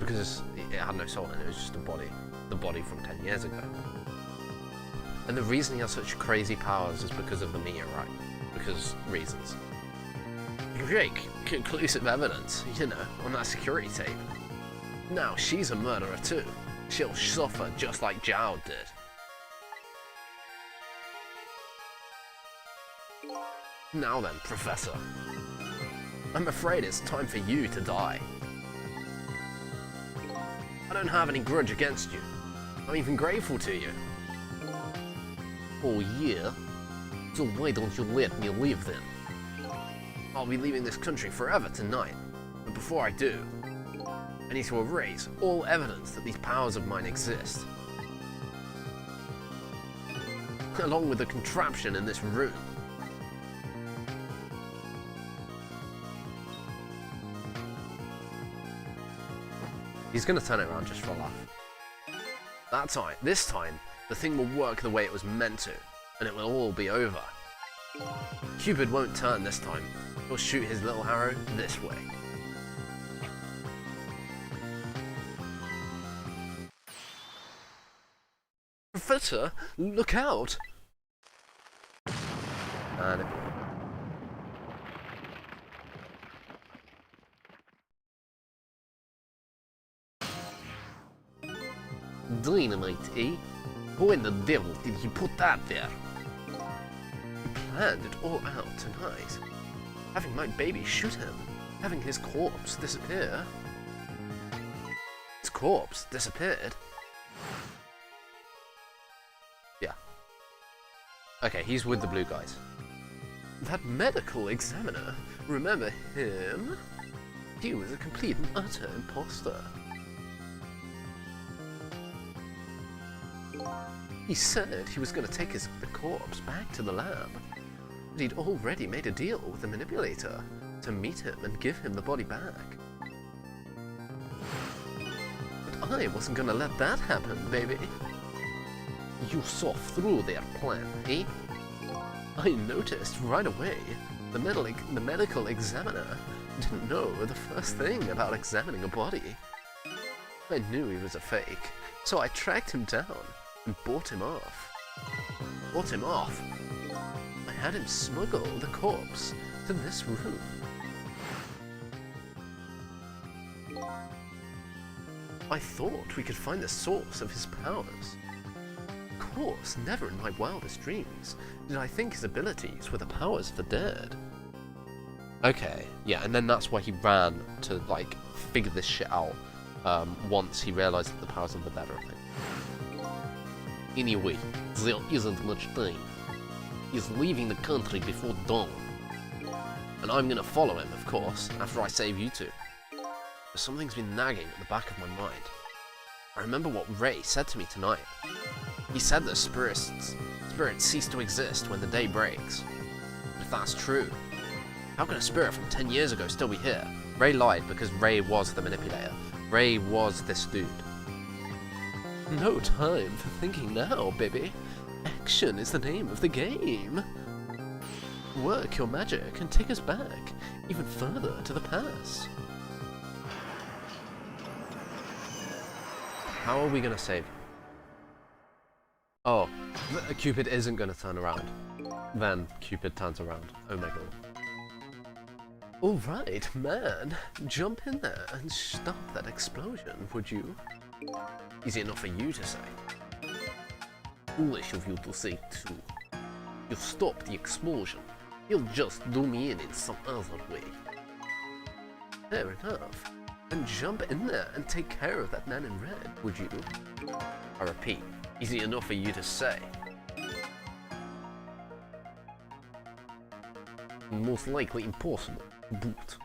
Because it had no soul in it, it was just a body. The body from 10 years ago. And the reason he has such crazy powers is because of the meteorite. Because reasons. Create conclusive evidence, you know, on that security tape. Now she's a murderer too. She'll suffer just like Zhao did. Now then, Professor. I'm afraid it's time for you to die. I don't have any grudge against you. I'm even grateful to you. Oh yeah? So why don't you let me live then? I'll be leaving this country forever tonight. But before I do, I need to erase all evidence that these powers of mine exist. Along with the contraption in this room. He's gonna turn it around just for a laugh. This time, the thing will work the way it was meant to, and it will all be over. Cupid won't turn this time. He'll shoot his little arrow this way. Carter, look out! And Dynamite, eh? Who in the devil did he put that there? he planned it all out tonight. Having my baby shoot him, having his corpse disappear. His corpse disappeared? Yeah. Okay, he's with the blue guys. That medical examiner, remember him? He was a complete and utter imposter. He said he was going to take the corpse back to the lab, but he'd already made a deal with the manipulator to meet him and give him the body back. But I wasn't going to let that happen, baby. You saw through their plan, eh? I noticed right away the medical examiner didn't know the first thing about examining a body. I knew he was a fake, so I tracked him down and bought him off. Bought him off? I had him smuggle the corpse to this room. I thought we could find the source of his powers. Of course, never in my wildest dreams did I think his abilities were the powers of the dead. Okay, yeah, and then that's why he ran to, like, figure this shit out once he realized that the powers of the dead are a thing. Anyway, there isn't much time. He's leaving the country before dawn. And I'm gonna follow him, of course, after I save you two. But something's been nagging at the back of my mind. I remember what Ray said to me tonight. He said that spirits cease to exist when the day breaks. But if that's true, how can a spirit from 10 years ago still be here? Ray lied because Ray was the manipulator. Ray was this dude. No time for thinking now, baby. Action is the name of the game. Work your magic and take us back, even further to the past. How are we gonna save? Oh, Cupid isn't gonna turn around. Then Cupid turns around. Oh my god. Alright, man. Jump in there and stop that explosion, would you? Easy enough for you to say. Foolish of you to say too. You stop the explosion. You'll just do me in some other way. Fair enough. Then jump in there and take care of that man in red, would you? I repeat, easy enough for you to say. Most likely impossible, but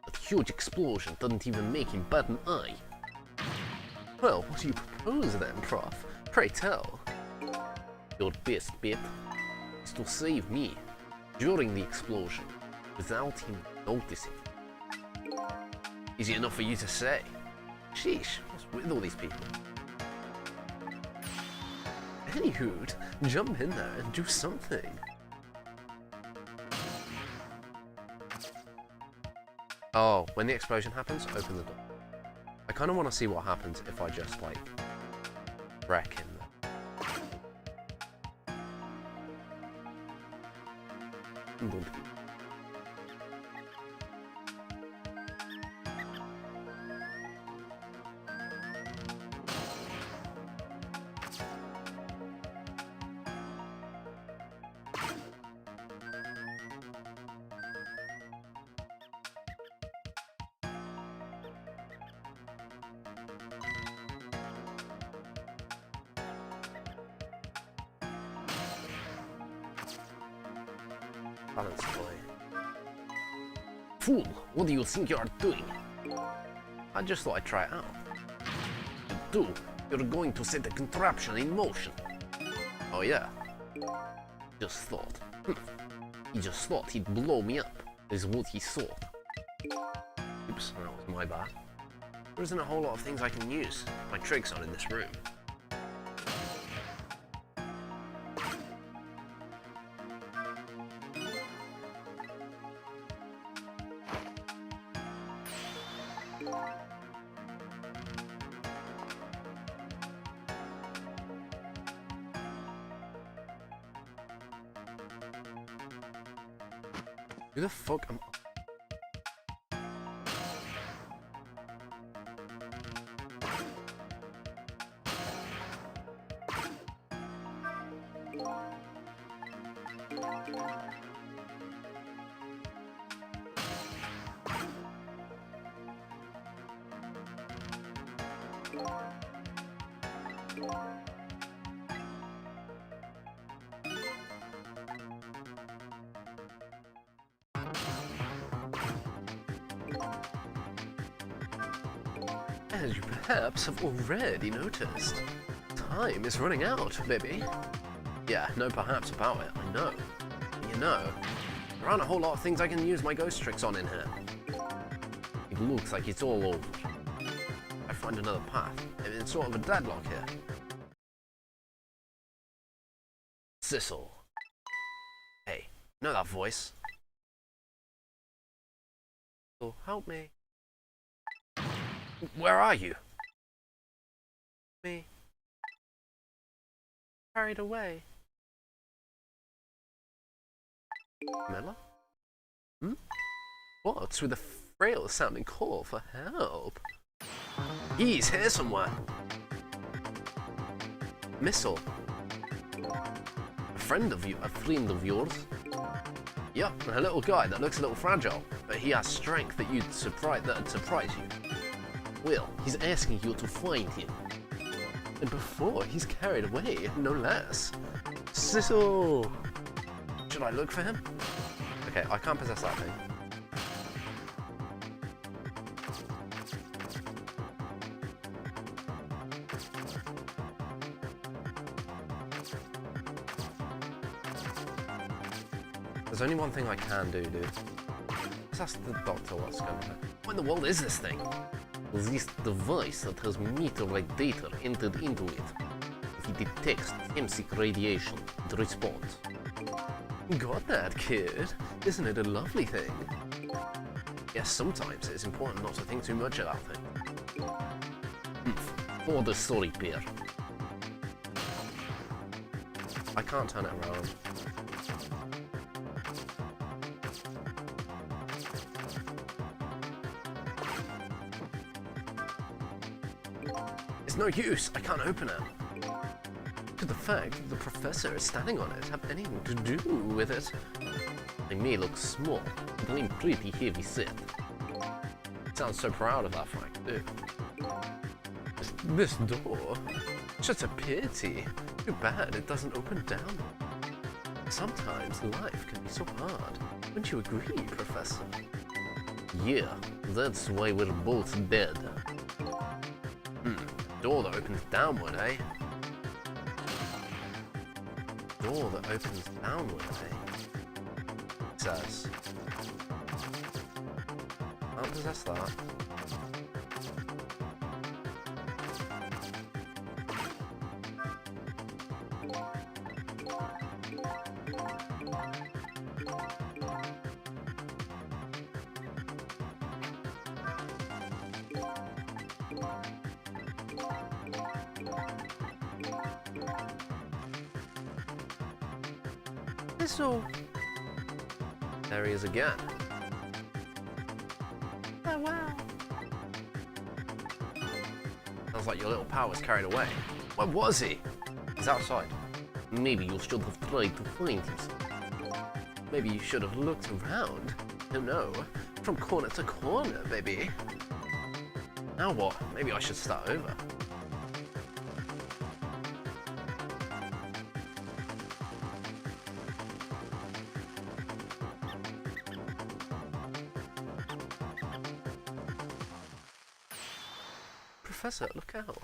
that huge explosion doesn't even make him bat an eye. Well, what do you propose then, Prof? Pray tell. Your best bet is to save me during the explosion without him noticing. Easy enough for you to say. Sheesh, what's with all these people? Anywho, jump in there and do something. Oh, when the explosion happens, open the door. I kind of want to see what happens if I just, like, wreck him. Balance boy. Fool, what do you think you are doing? I just thought I'd try it out. You do. You're going to set the contraption in motion. Oh yeah? Just thought. He just thought he'd blow me up, is what he thought. Oops, that was my bad. There isn't a whole lot of things I can use my tricks on in this room. Who the fuck am As you perhaps have already noticed, time is running out, baby. Yeah, no perhaps about it, I know. You know, there aren't a whole lot of things I can use my ghost tricks on in here. It looks like it's all over. I find another path. It's sort of a deadlock here. Sissel. Hey, know that voice? Oh, help me. Where are you? Me. Carried away. Mela? Hmm? What's with the frail sounding call for help? He's here somewhere. Missile. A friend of yours? Yep, a little guy that looks a little fragile, but he has strength that'd surprise you. Well, he's asking you to find him. And before he's carried away, no less. Sissel! Should I look for him? Okay, I can't possess that thing. There's only one thing I can do, dude. Let's ask the doctor what's going on. What in the world is this thing? This device that has meteorite data entered into it. If it detects chemsic radiation, it responds. Got that, kid? Isn't it a lovely thing? Yes, sometimes it's important not to think too much about things. For the story, Pierre. I can't turn it around. It's no use, I can't open it. Could the fact that the professor is standing on it have anything to do with it? I may look small, but I'm pretty heavy set. Sounds so proud of that fact, too. This door? Just a pity. Too bad it doesn't open down. Sometimes life can be so hard. Wouldn't you agree, Professor? Yeah, that's why we're both dead. Door that opens downward, eh? Door that opens downward, eh? It says. Can't possess that. So, there he is again. Oh wow. Sounds like your little pal was carried away. Where was he? He's outside. Maybe you should have tried to find him. Maybe you should have looked around. Oh no, from corner to corner, baby. Now what? Maybe I should start over. Professor, look out.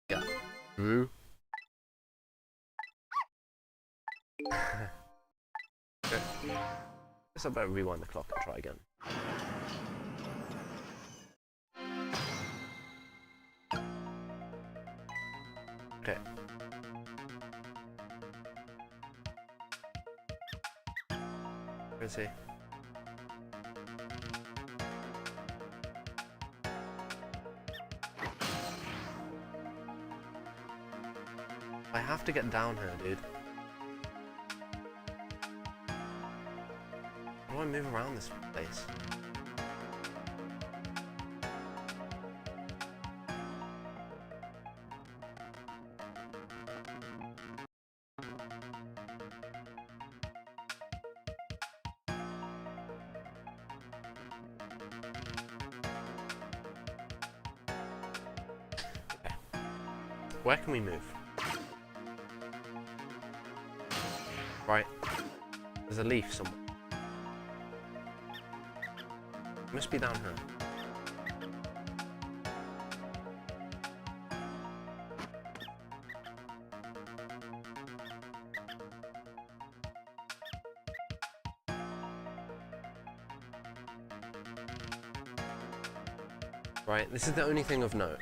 Yeah. Ooh. Okay. Guess I better rewind the clock and try again. Okay. Where is he? I have to get down here, dude. How do I move around this place? Okay. Where can we move? Right. There's a leaf somewhere. It must be down here. Right, this is the only thing of note.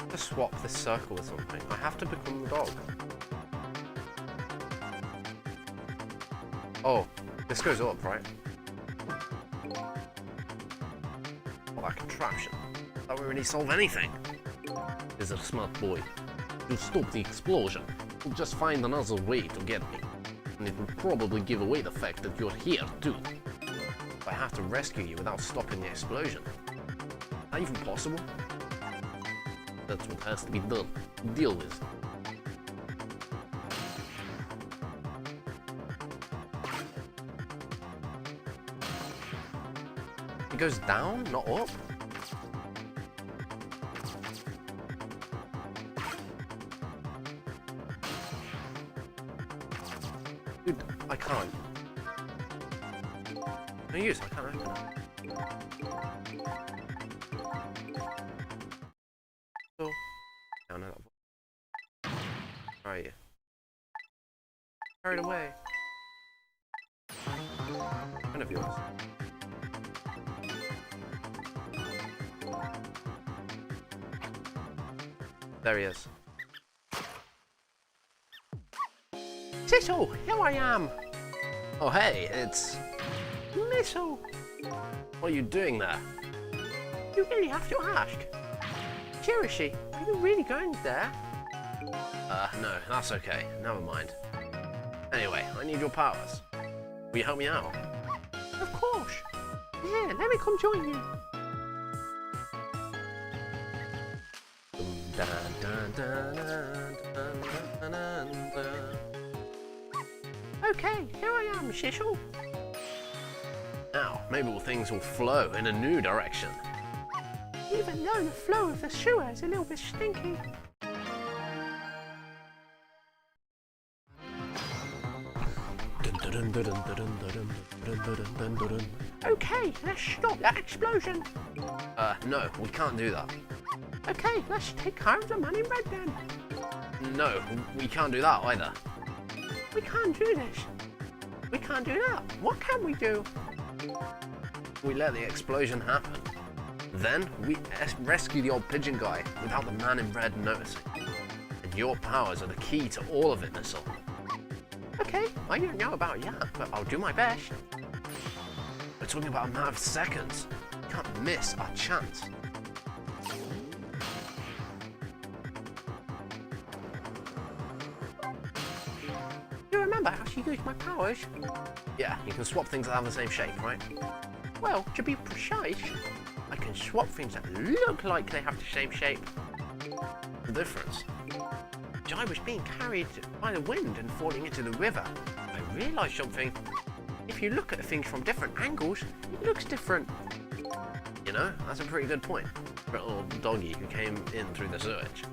To swap this circle with something. I have to become the dog. Oh, this goes up, right? Well, that contraption. That won't really solve anything. Is a smart boy. You'll stop the explosion. You'll just find another way to get me. And it will probably give away the fact that you're here, too. I have to rescue you without stopping the explosion. Is that even possible? That's what has to be done. Deal with. It goes down, not up? Dude, I can't. No use, I can't open it. Oh. Down that way. Where are you? Carried away. One of yours. There he is. Tittle, here I am. Oh hey, it's... Missile. What are you doing there? You really have to ask. Seriously, are you really going there? No, that's okay. Never mind. Anyway, I need your powers. Will you help me out? Of course. Here, let me come join you. Okay, here I am, Shishel. Now, maybe things will flow in a new direction. Even though the flow of the sewer is a little bit stinky. Okay, let's stop that explosion. No, we can't do that. Okay, let's take care of the man in red then. No, we can't do that either. We can't do this. We can't do that. What can we do? We let the explosion happen. Then we rescue the old pigeon guy without the man in red noticing. And your powers are the key to all of it, Missile. Okay, I don't know about that, but I'll do my best. We're talking about a matter of seconds. We can't miss our chance. You remember how she used my powers? Yeah, you can swap things that have the same shape, right? Well, to be precise, I can swap things that look like they have the same shape. The difference. I was being carried by the wind and falling into the river. I realised something. If you look at things from different angles, it looks different. You know, that's a pretty good point. For a little doggy who came in through the sewage.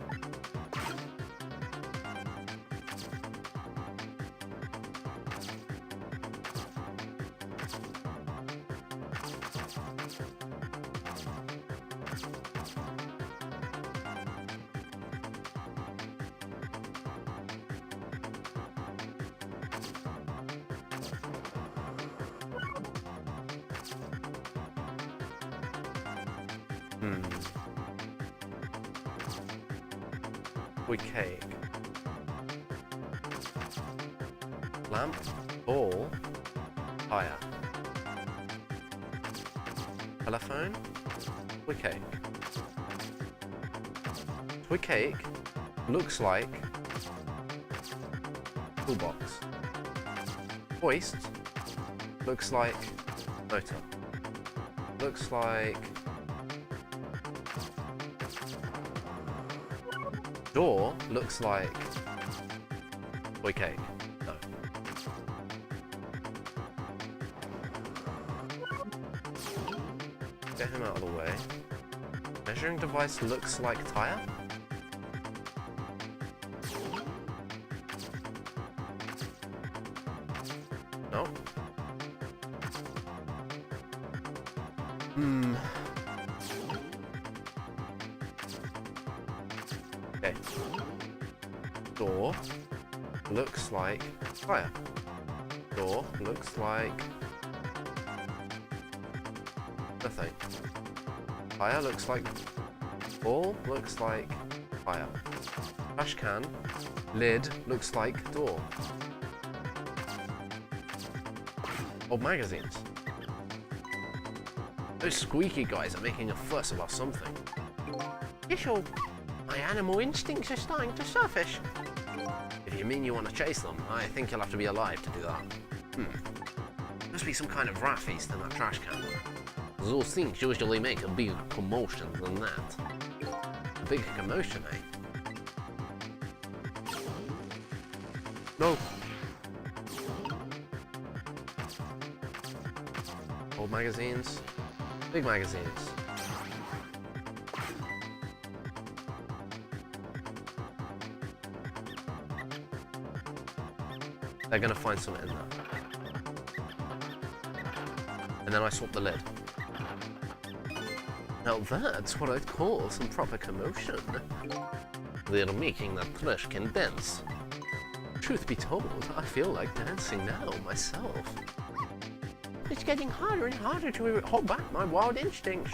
Toy cake. Lamp, ball, tire. Telephone, toy cake. Toy cake looks like toolbox. Hoist looks like motor. Looks like door looks like toy cake. No. Get him out of the way. Measuring device looks like tire. No. Okay. Door looks like tire. Door looks like nothing. Tire looks like ball looks like tire. Trash can lid looks like door. Old magazines. Those squeaky guys are making a fuss about something. Official, my animal instincts are starting to surface. If you mean you want to chase them, I think you'll have to be alive to do that. Must be some kind of rat feast in that trash can. Those things usually make a bigger commotion than that. A big commotion, eh? No! Old magazines. Big magazines. They're gonna find something in there. And then I swap the lid. Now that's what I'd call some proper commotion. They're making that trash can dance. Truth be told, I feel like dancing now myself. It's getting harder and harder to hold back my wild instincts.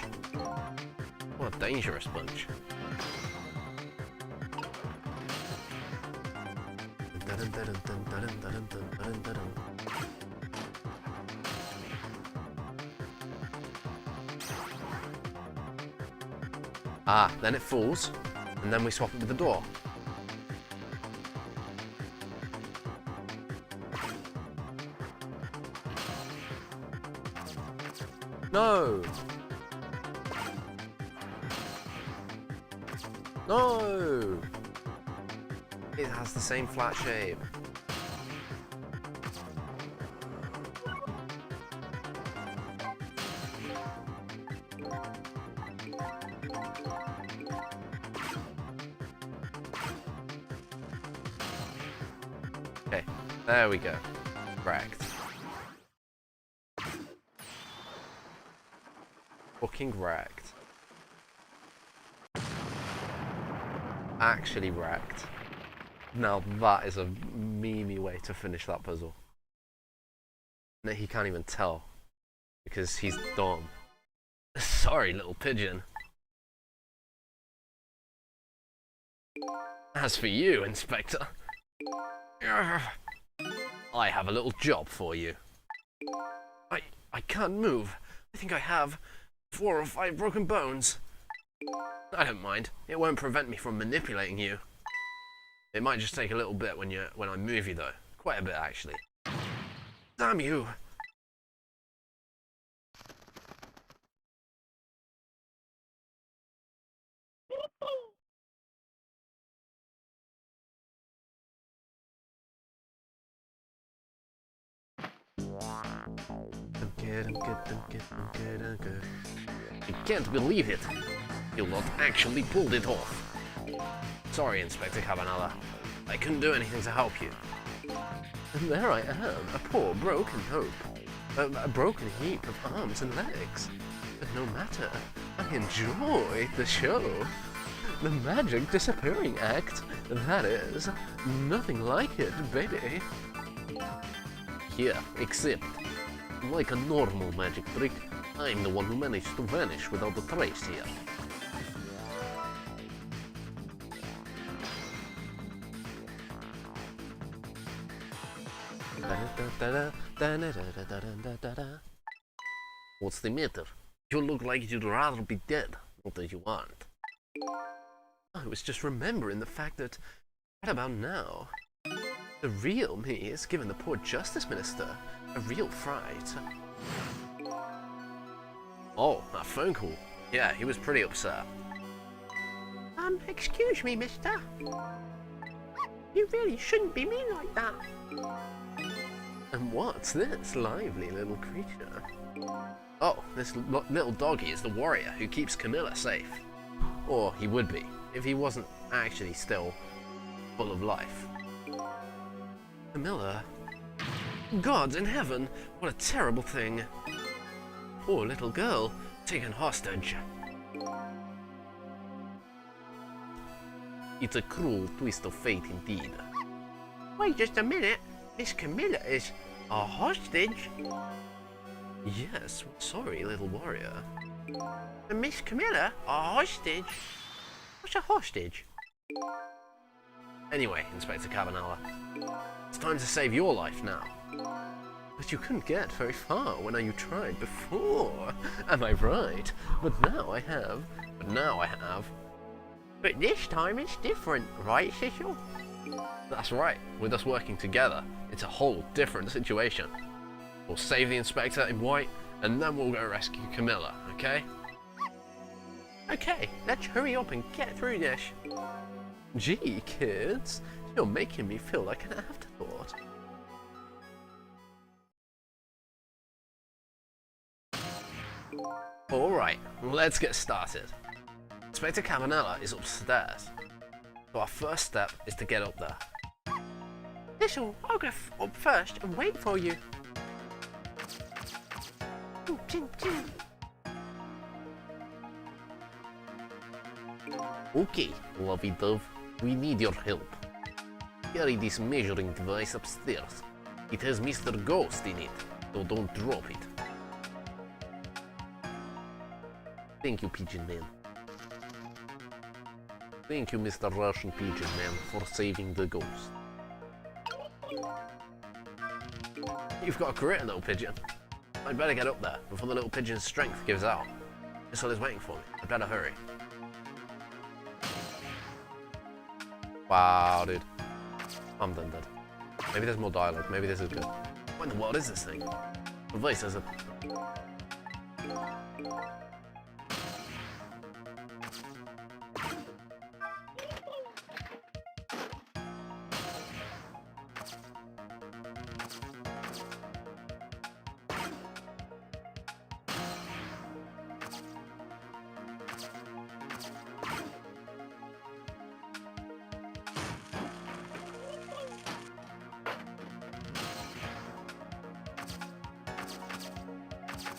What a dangerous bunch. Ah, then it falls, and then we swap it with the door. No! No! It has the same flat shape. Okay, there we go. Wrecked. Fucking wrecked. Actually wrecked. Now that is a memey way to finish that puzzle. No, he can't even tell because he's dumb. Sorry, little pigeon. As for you, Inspector, I have a little job for you. I can't move. I think I have 4 or 5 broken bones. I don't mind. It won't prevent me from manipulating you. It might just take a little bit when I move you though. Quite a bit actually. Damn you! I can't believe it. You lot actually pulled it off. Sorry, Inspector Cabanella. I couldn't do anything to help you. And there I am, a poor broken hope. A broken heap of arms and legs. But no matter, I enjoy the show. The magic disappearing act, that is. Nothing like it, baby. Here, except, like a normal magic trick, I'm the one who managed to vanish without a trace here. What's the matter? You look like you'd rather be dead. What do you want? I was just remembering the fact that right about now, the real me is giving the poor Justice Minister a real fright. Oh, that phone call. Yeah, he was pretty upset. Excuse me, mister. You really shouldn't be mean like that. And what's this lively little creature? Oh, this little doggy is the warrior who keeps Camilla safe. Or he would be, if he wasn't actually still full of life. Camilla? Gods in heaven, what a terrible thing. Poor little girl, taken hostage. It's a cruel twist of fate indeed. Wait just a minute. Miss Camilla is a hostage? Yes, sorry, little warrior. Miss Camilla, a hostage? What's a hostage? Anyway, Inspector Cabanella, it's time to save your life now. But you couldn't get very far when you tried before. Am I right? But now I have. But this time it's different, right, Cecil? That's right. With us working together, it's a whole different situation. We'll save the Inspector in white, and then we'll go rescue Camilla, okay? Okay, let's hurry up and get through this. Gee, kids, you're making me feel like an afterthought. Alright, let's get started. Inspector Cabanella is upstairs. So our first step is to get up there. This'll, I'll go up first and wait for you. Okay, lovey dove, we need your help. Carry this measuring device upstairs. It has Mr. Ghost in it, so don't drop it. Thank you, Pigeon Man. Thank you, Mr. Russian Pigeon Man, for saving the ghost. You've got a career, little pigeon. I'd better get up there before the little pigeon's strength gives out. Missile is waiting for me. I'd better hurry. Wow, dude. I'm done dead. Maybe there's more dialogue. Maybe this is good. What in the world is this thing? The voice has a...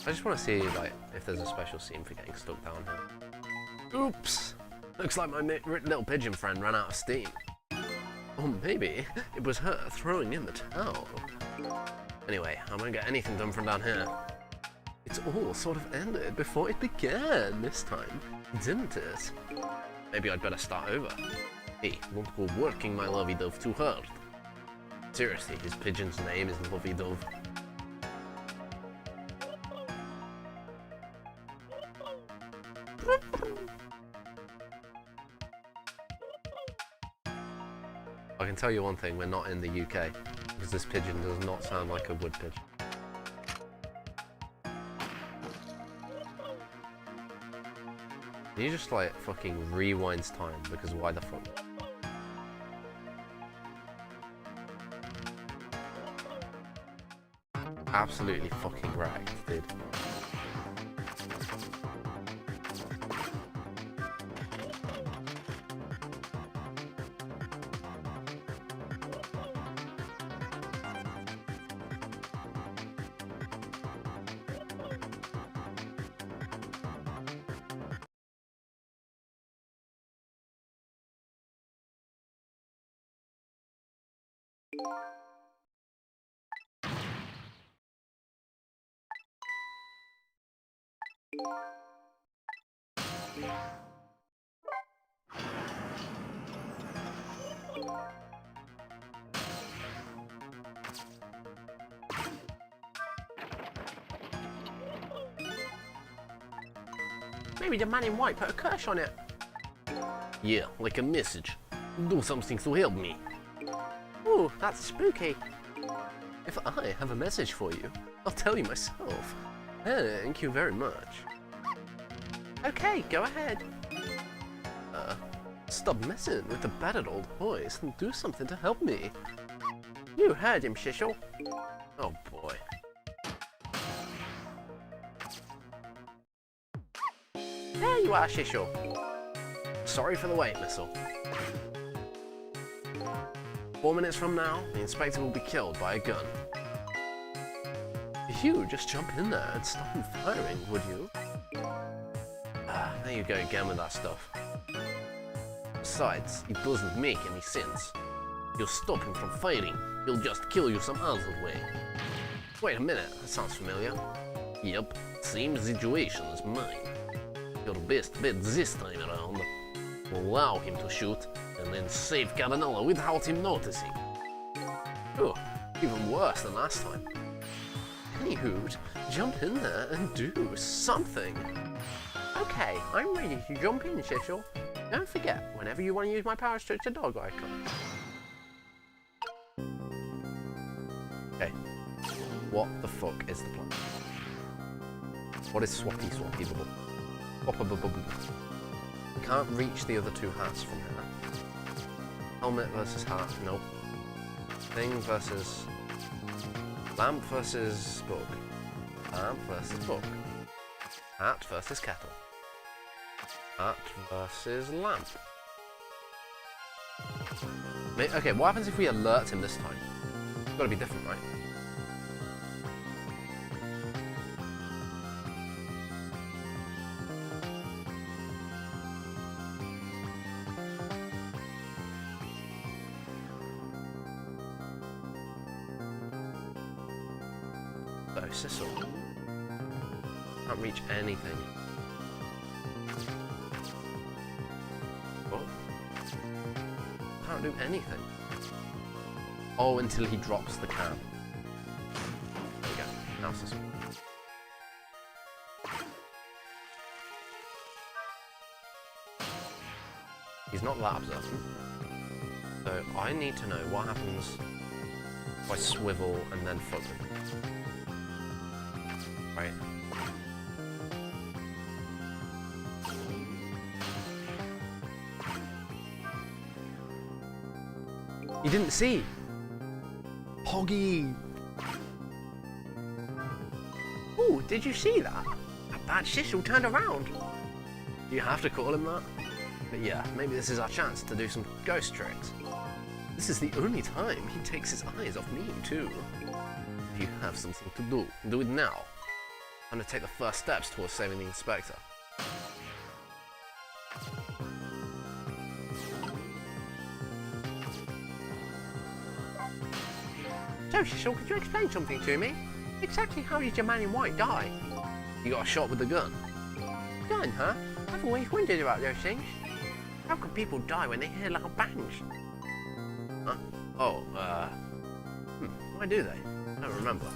I just want to see, like, if there's a special scene for getting stuck down here. Oops! Looks like my little pigeon friend ran out of steam. Or maybe it was her throwing in the towel. Anyway, I won't get anything done from down here. It's all sort of ended before it began this time, didn't it? Maybe I'd better start over. Hey, won't go working my lovey-dove too hard. Seriously, his pigeon's name is Lovey-Dove. I can tell you one thing, we're not in the UK, because this pigeon does not sound like a wood pigeon. Can you just, like, fucking rewinds time, because why the fuck? Absolutely fucking wrecked, dude. Maybe the man in white put a curse on it. Yeah, like a message. Do something to help me. Ooh, that's spooky. If I have a message for you, I'll tell you myself. Thank you very much. Okay, go ahead. Stop messing with the battered old voice and do something to help me. You heard him, Shishel. Oh boy. There you are, Shishel. Sorry for the wait, Missile. 4 minutes from now, the inspector will be killed by a gun. You just jump in there and stop him firing, would you? There you go again with that stuff. Besides, it doesn't make any sense. You'll stop him from fighting, he'll just kill you some other way. Wait a minute, that sounds familiar. Yep, same situation as mine. Your best bet this time around. Allow him to shoot, and then save Cavanella without him noticing. Oh, even worse than last time. Anywho, jump in there and do something. Okay, I'm ready to jump in, Shishel. Don't forget, whenever you want to use my powers, touch the dog icon. Okay. What the fuck is the plan? What is swappy swappy bubble? Swappa bubble. Can't reach the other two hats from here. Helmet versus hat, nope. Thing versus... Lamp versus book. Lamp versus book. Hat versus kettle. Hat versus lamp. Okay, what happens if we alert him this time? It's gotta be different, right? So, Sissel. Can't reach anything. Oh. Can't do anything. Oh, until he drops the can. There we go. Now Sissel. He's not that observant. So I need to know what happens if I swivel and then fuck him. Right. You didn't see. Hoggy. Ooh, did you see that? That bad Shishel turned around. You have to call him that. But yeah, maybe this is our chance to do some ghost tricks. This is the only time he takes his eyes off me, too. If you have something to do, do it now. I'm gonna take the first steps towards saving the inspector. So, Shishel, could you explain something to me? Exactly how did your man in white die? You got shot with the gun. Gun, huh? I've always wondered about those things. How can people die when they hear loud bangs? Huh? Oh, why do they? I don't remember.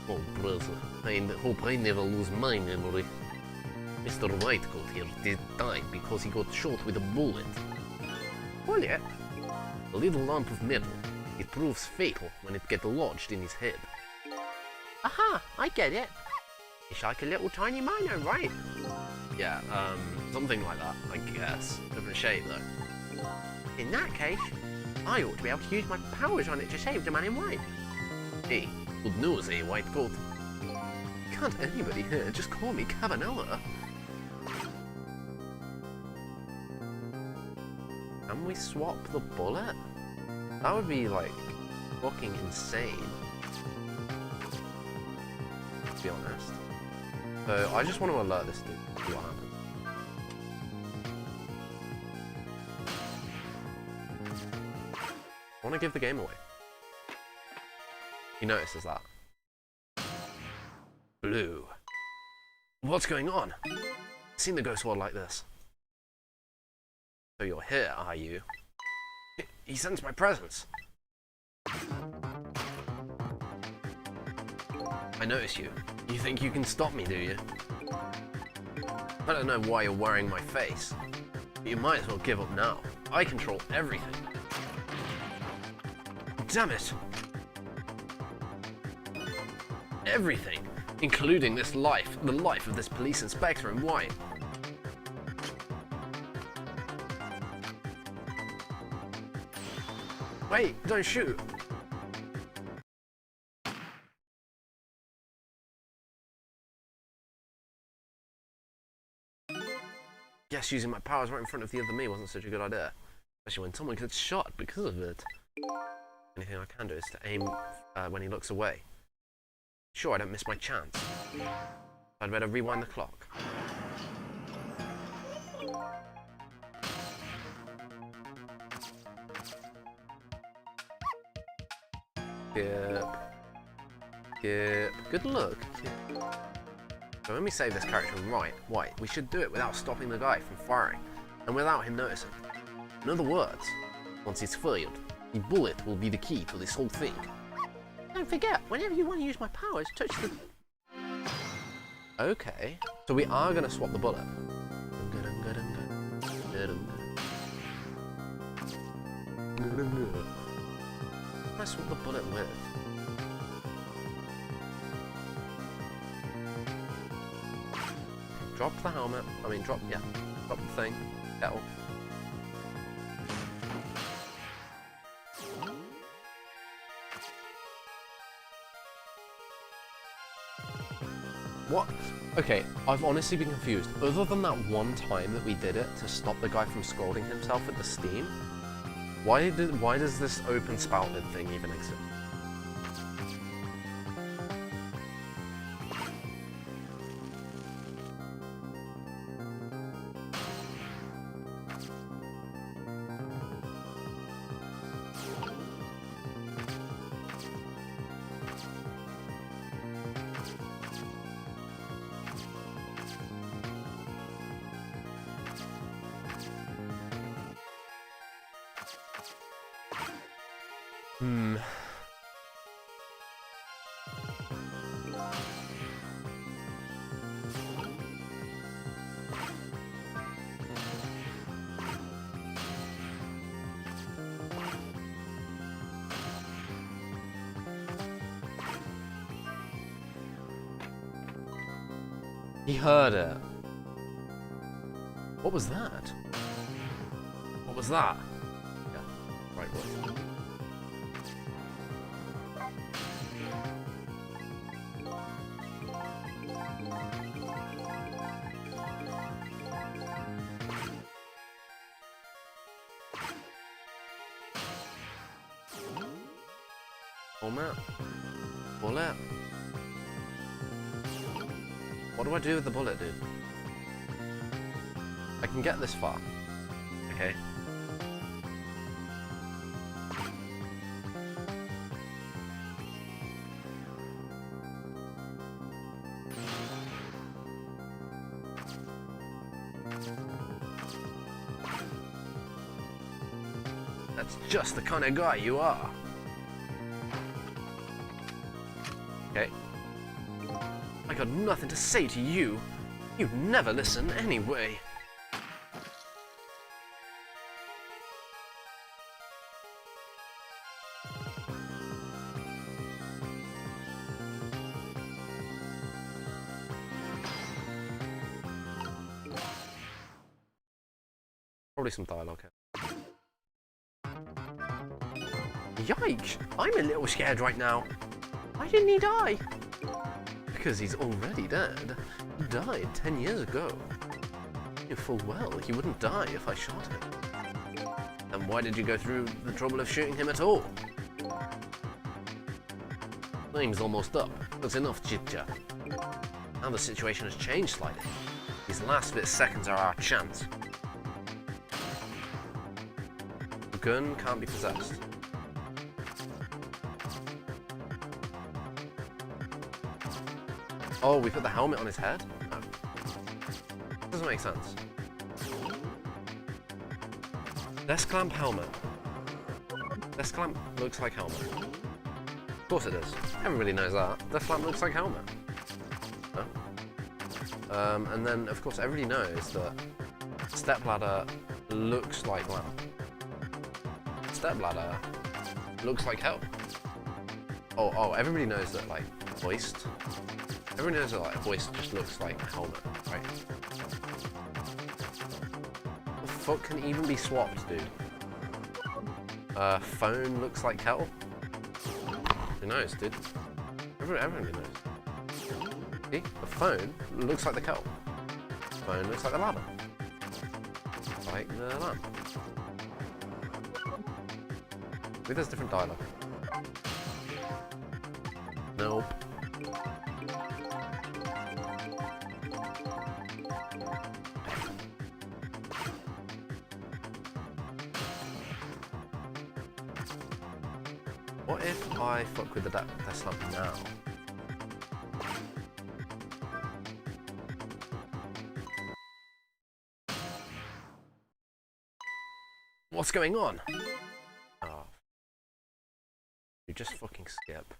Oh, brother, I hope I never lose my memory. Mr. Whitecoat here did die because he got shot with a bullet. Bullet? A little lump of metal. It proves fatal when it gets lodged in his head. Aha, I get it. It's like a little tiny mino, right? Yeah, something like that, I guess. Different shape, though. In that case, I ought to be able to use my powers on it to save the man in white. Hey, good news, eh, Whitecoat? Can't anybody here just call me Cavanella? Can we swap the bullet? That would be, like, fucking insane. To be honest. So, I just want to alert this dude to see what happens. I want to give the game away. He notices that. Blue. What's going on? I've seen the ghost world like this. So you're here, are you? He sensed my presence. I notice you. You think you can stop me, do you? I don't know why you're worrying my face, but you might as well give up now. I control everything. Damn it! Everything, including this life, the life of this police inspector in white. Wait, don't shoot! Guess using my powers right in front of the other me wasn't such a good idea. Especially when someone gets shot because of it. Anything I can do is to aim when he looks away. Sure, I don't miss my chance. I'd better rewind the clock. Skip. Skip. Good luck. So when we save this character in white, we should do it without stopping the guy from firing, and without him noticing. In other words, once he's fired, the bullet will be the key to this whole thing. Don't forget, whenever you want to use my powers, touch the... Okay, so we are going to swap the bullet. What I swap the bullet with? Drop the helmet. Drop the thing. Kettle. What? Okay, I've honestly been confused. Other than that one time that we did it to stop the guy from scalding himself with the steam, why does this open spouted thing even exist? He heard it. What was that? What was that? Yeah, right one. Bullet. Bullet. What do I do with the bullet, dude? I can get this far. Okay. That's just the kind of guy you are. Okay. I got nothing to say to you. You never listen anyway. Probably some dialogue here. Yikes! I'm a little scared right now. Why didn't he die? Because he's already dead. He died 10 years ago. You knew full well he wouldn't die if I shot him. Then why did you go through the trouble of shooting him at all? Time's almost up. That's enough chit-chat. Now the situation has changed slightly. These last bit seconds are our chance. The gun can't be possessed. Oh, we put the helmet on his head? Oh. Doesn't make sense. Desk clamp helmet. Desk clamp looks like helmet. Of course it is. Everybody knows that. Desk clamp looks like helmet. Oh. And then, of course, everybody knows that stepladder looks like lamp. Stepladder looks like hell. Oh, everybody knows that, like, hoist. Everybody knows that, like, hoist just looks like helmet, right? What the fuck can even be swapped, dude? Phone looks like kettle. Who knows, dude? Everybody knows. See? The phone looks like the kettle. The phone looks like the ladder. Like the lamp. Maybe there's different dialogue. Nope. What if I fuck with the desk lamp now? What's going on? Oh. You just fucking skip.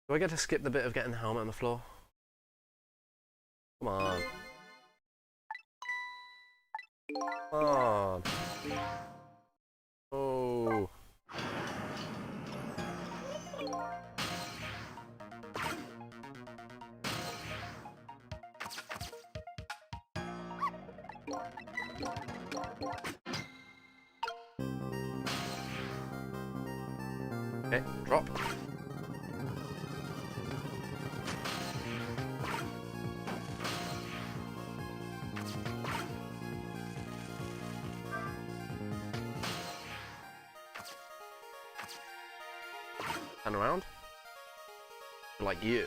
Do I get to skip the bit of getting the helmet on the floor? Come on. Come on. Oh. Okay, drop. Turn around. Like you.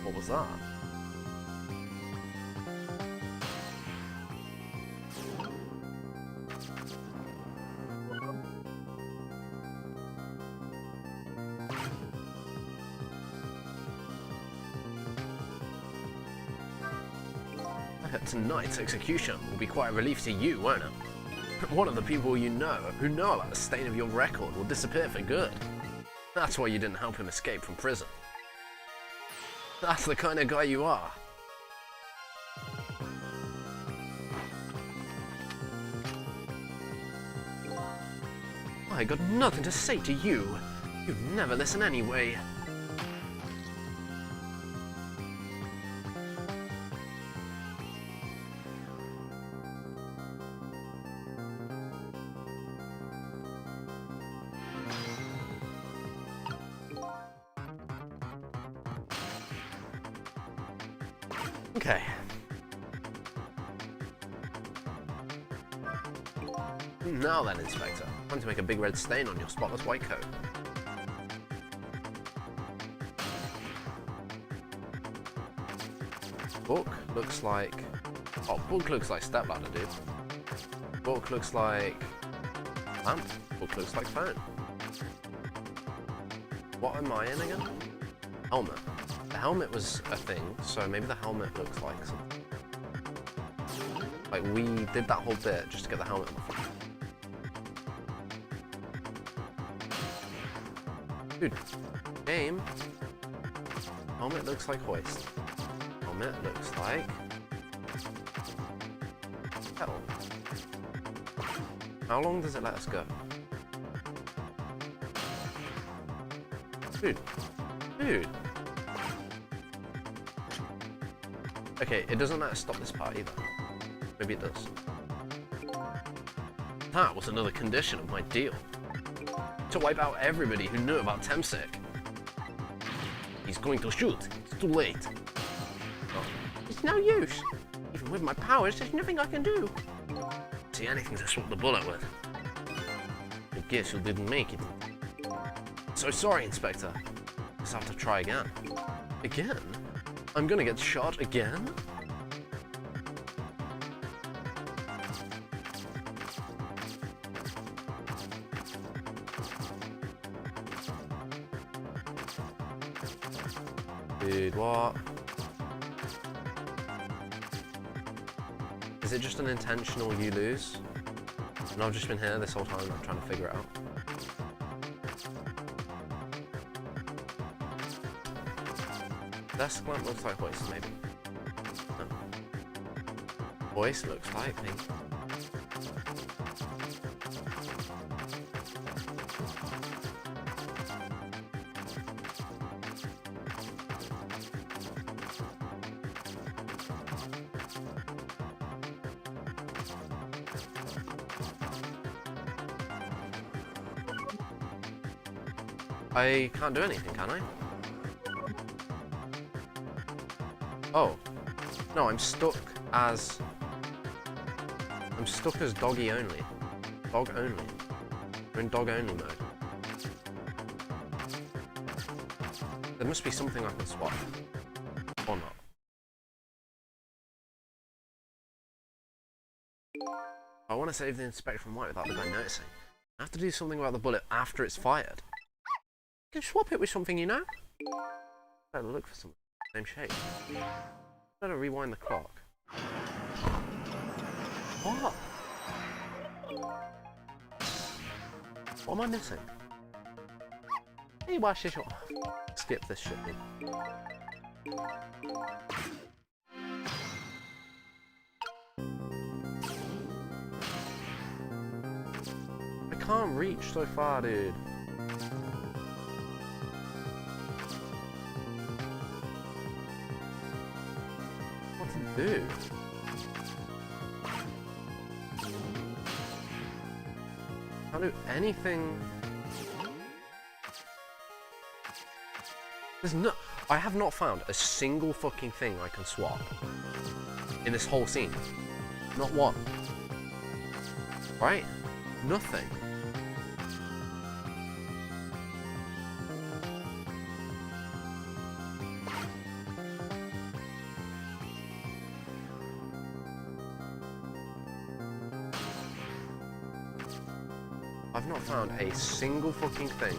What was that? Tonight's execution will be quite a relief to you, won't it? One of the people you know who know about the stain of your record will disappear for good. That's why you didn't help him escape from prison. That's the kind of guy you are. I got nothing to say to you. You never listen anyway. Okay. Now then, Inspector. Time to make a big red stain on your spotless white coat. Book looks like... Oh, book looks like stepladder, dude. Book looks like... lamp. Book looks like phone. What am I in again? Helmet. The helmet was a thing, so maybe the helmet looks like something. Like, we did that whole bit just to get the helmet on the front. Dude, game. Helmet looks like hoist. Helmet looks like... kettle. How long does it let us go? Dude. Dude. Okay, it doesn't let us stop this part either. Maybe it does. That was another condition of my deal. To wipe out everybody who knew about Temsek. He's going to shoot. It's too late. Oh. It's no use. Even with my powers, there's nothing I can do. See anything to swap the bullet with. I guess you didn't make it. So sorry, Inspector. Just have to try again. Again? I'm gonna get shot again? Dude, what? Is it just an intentional you lose? And I've just been here this whole time, like, trying to figure it out. Desk lamp looks like hoist, maybe. No. Hoist looks like me. I can't do anything, can I? Oh. No, I'm stuck as doggy only. Dog only. We're in dog only mode. There must be something I can swap. Or not. I want to save the inspector from white without the guy noticing. I have to do something about the bullet after it's fired. You can swap it with something, you know? Better look for something. Same shape. Better rewind the clock. What? What am I missing? Hey, why should skip this shit, dude. I can't reach so far, dude. What to do? Can't do anything. There's no. I have not found a single fucking thing I can swap in this whole scene. Not one. Right? Nothing. I've not found a single fucking thing.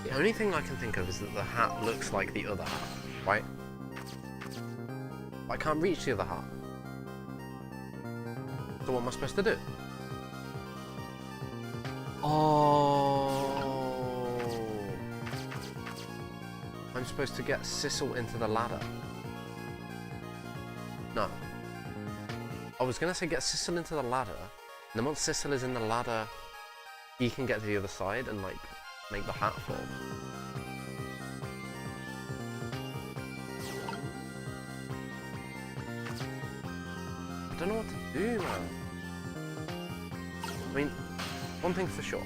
The only thing I can think of is that the hat looks like the other hat, right? But I can't reach the other hat. So what am I supposed to do? Oh, I'm supposed to get Sissel into the ladder. No. I was gonna say get Sissel into the ladder, and then once Sissel is in the ladder, he can get to the other side and like make the hat fall. I don't know what to do, man. I mean, one thing for sure.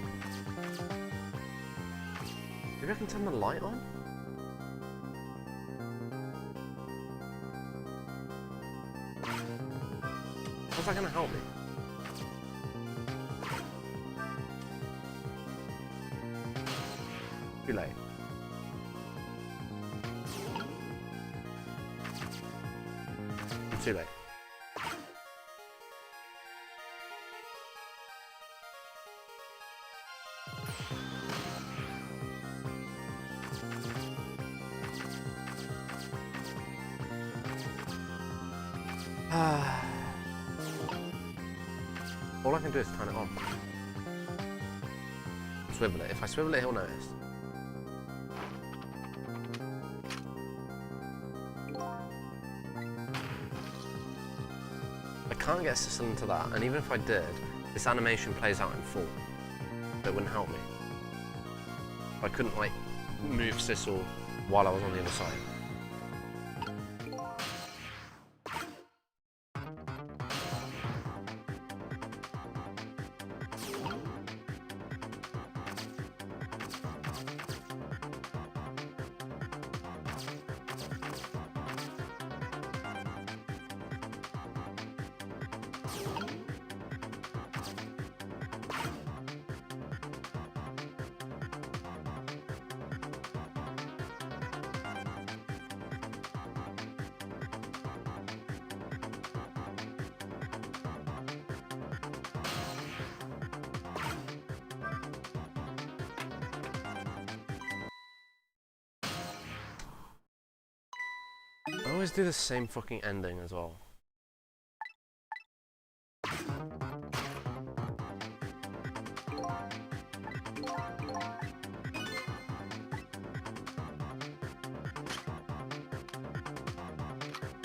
Maybe I can turn the light on? How's that gonna help me? Too late. It's too late. All I can do is turn it on. Swivel it. If I swivel it, he'll notice. I can't get Sissel into that, and even if I did, this animation plays out in full. So it wouldn't help me. I couldn't, like, move Sissel while I was on the other side. always do the same fucking ending as well.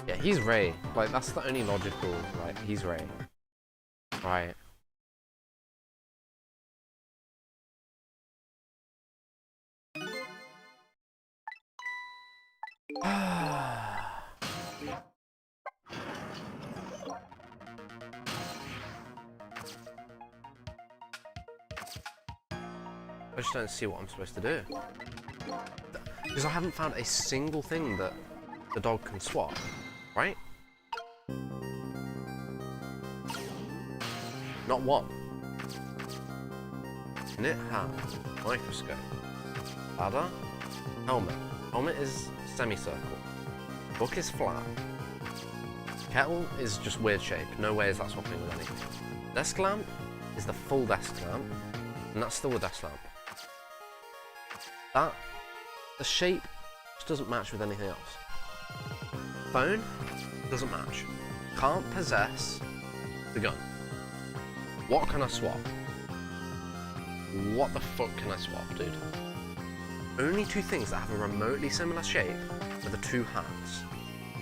Yeah, he's Ray. Like, that's the only logical, right? He's Ray. Right. I just don't see what I'm supposed to do. Because I haven't found a single thing that the dog can swap, right? Not one. Knit hat, microscope, ladder, helmet. Helmet is semicircle. Book is flat. Kettle is just weird shape. No way is that swapping with anything. Desk lamp is the full desk lamp, and that's still a desk lamp. The shape just doesn't match with anything else. Phone doesn't match. Can't possess the gun. What can I swap? What the fuck can I swap, dude? Only two things that have a remotely similar shape are the two hats,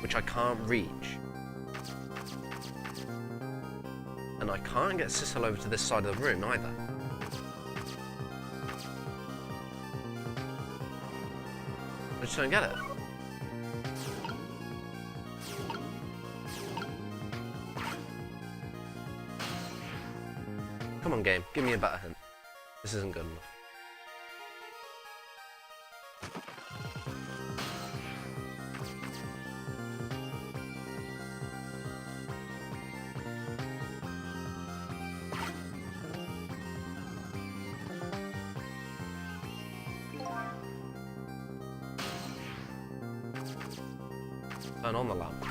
which I can't reach. And I can't get Sissel over to this side of the room either. I just don't get it. Come on, game, give me a better hint. This isn't good enough. Turn on the lamp.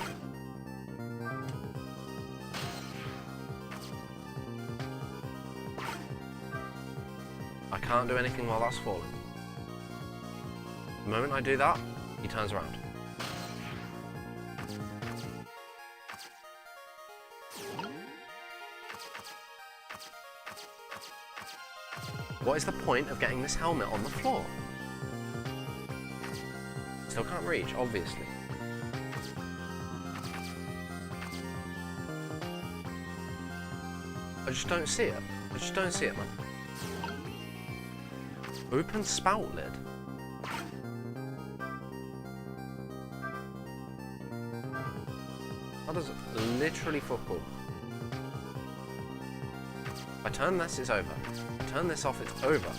I can't do anything while that's falling. The moment I do that, he turns around. What is the point of getting this helmet on the floor? Still can't reach, obviously. I just don't see it. I just don't see it, man. Open spout lid. That does literally fuck all. If I turn this, it's over. If I turn this off, it's over.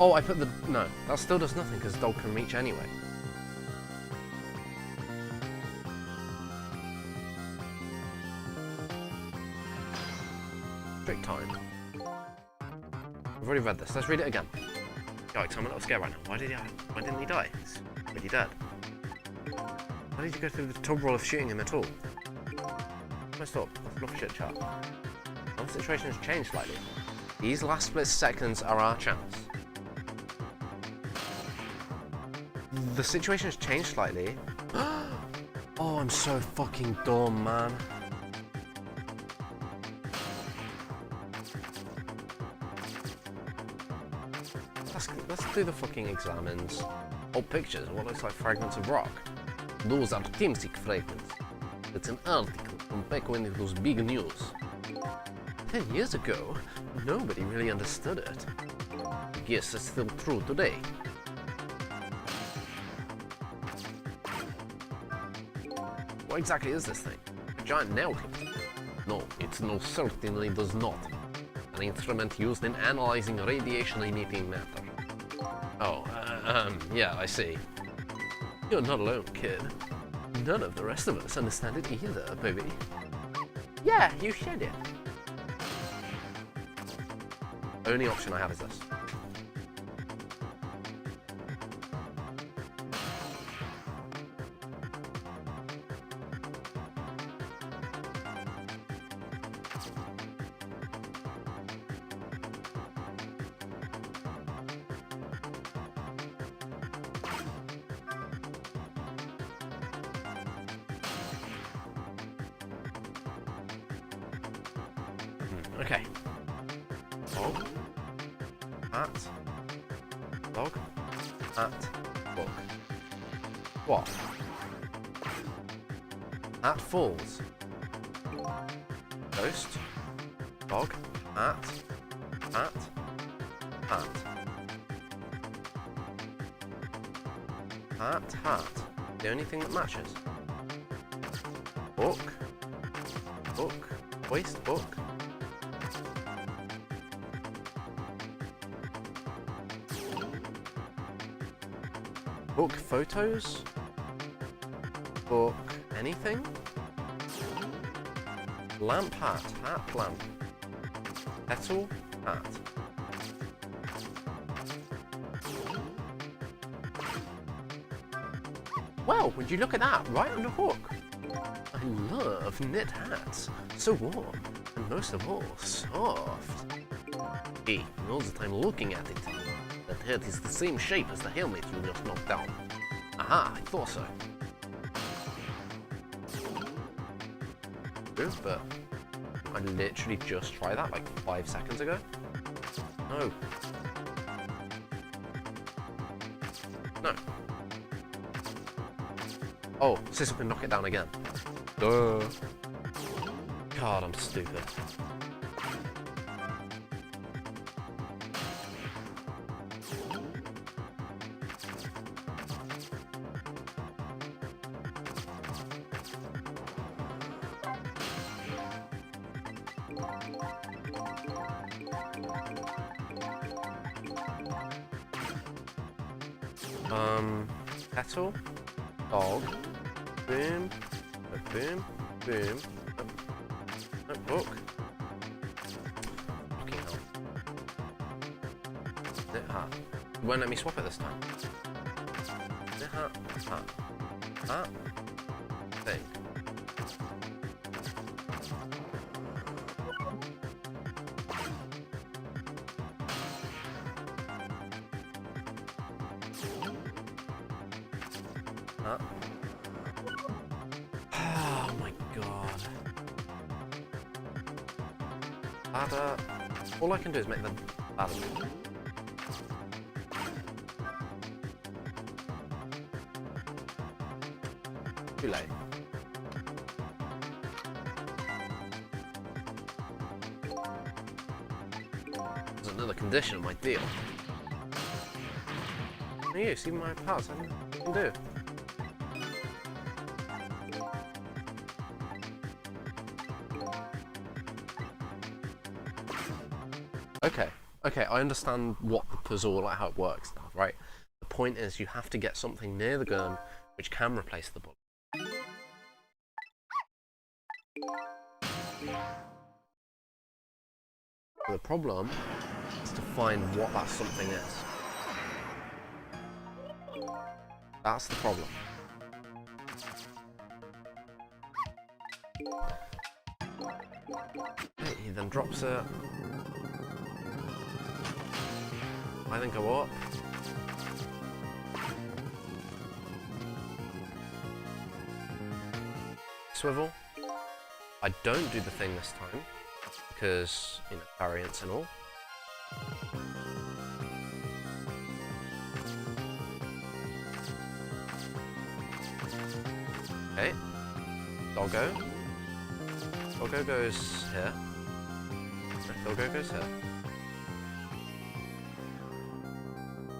Oh, I put the... No, that still does nothing because the dog can reach anyway. Trick time. We've already read this. Let's read it again. Yikes, I'm a little scared right now. Why didn't he die? He's already dead. Why did you go through the trouble of shooting him at all? Let's stop. Enough chit chat. Now the situation has changed slightly. These last split seconds are our chance. The situation has changed slightly. Oh, I'm so fucking dumb, man. Let's do the fucking examines. Old pictures, what looks like fragments of rock. Those are Timsic fragments. It's an article from back when it was big news. 10 years ago, nobody really understood it. I guess it's still true today. What exactly is this thing? A giant nail clip? No, it most certainly does not. An instrument used in analyzing radiation-emitting matter. Oh, yeah, I see. You're not alone, kid. None of the rest of us understand it either, baby. Yeah, you said it. Only option I have is this. Okay. Dog. Hat. Dog. Hat. Book. What? Hat falls. Ghost. Dog. Hat. Hat. Hat. Hat. Hat. The only thing that matches. Book. Book. Waste book. Book photos? Book anything? Lamp hat. Hat lamp. Petal hat. Well, would you look at that? Right on the hook. I love knit hats. So warm. And most of all, soft. Hey, all the time looking at it. That hat is the same shape as the helmet you just knocked down. Aha, I thought so. True, but I literally just tried that like 5 seconds ago. No. No. Oh, Sissel can knock it down again. Duh. God, I'm stupid. Petal, dog, boom, boom, boom, book. Fucking hell. Knit hat. It won't let me swap it this time. Knit hat, hat, hat, thing. That. Oh my god. Ladder. All I can do is make the ladder move. Too late. There's another condition of my deal. Oh, you see my parts I can do. Okay, I understand what the puzzle, like how it works now, right? The point is you have to get something near the gun which can replace the bullet. The problem is to find what that something is. That's the problem. Okay, he then drops it. I then go up. Swivel. I don't do the thing this time because, you know, variants and all. Okay. Doggo. Doggo goes here. Doggo goes here.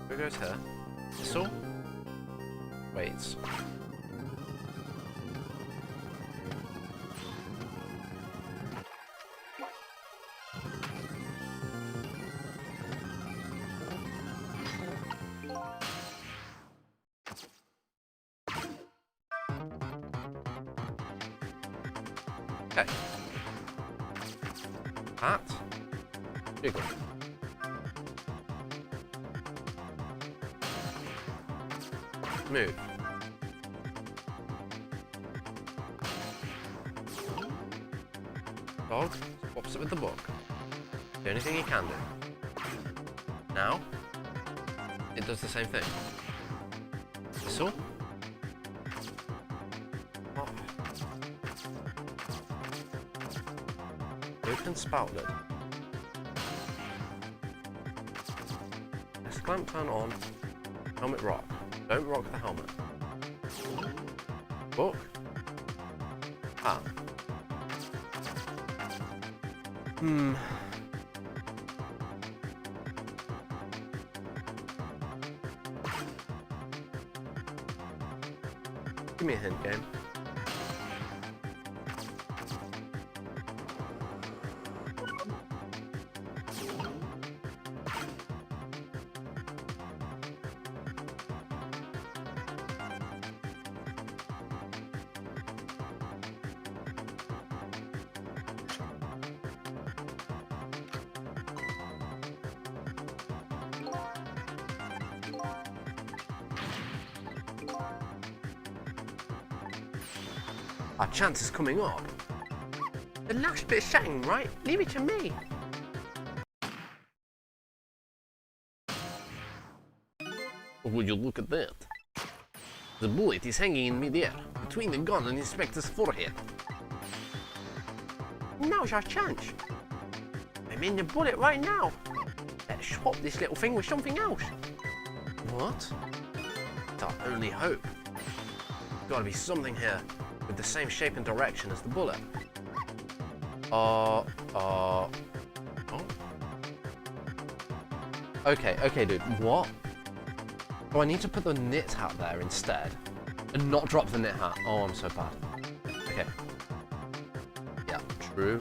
Doggo goes here. Whistle. Waits. Okay. Hat. Jiggle. Move. Dog swaps it with the book. The only thing he can do. Now, it does the same thing. Whistle. Open spout lid. clamp turn on. Helmet rock. Don't rock the helmet. Book. Ah. Give me a hint, game. Our chance is coming up. The last bit of shang, right? Leave it to me. Would you look at that? The bullet is hanging in midair, between the gun and Inspector's forehead. Now's our chance. I'm in the bullet right now. Let's swap this little thing with something else. What? It's our only hope. There's gotta be something here with the same shape and direction as the bullet. Oh. Okay, dude. What? Oh, I need to put the knit hat there instead. And not drop the knit hat. Oh, I'm so bad. Okay. Yeah, true.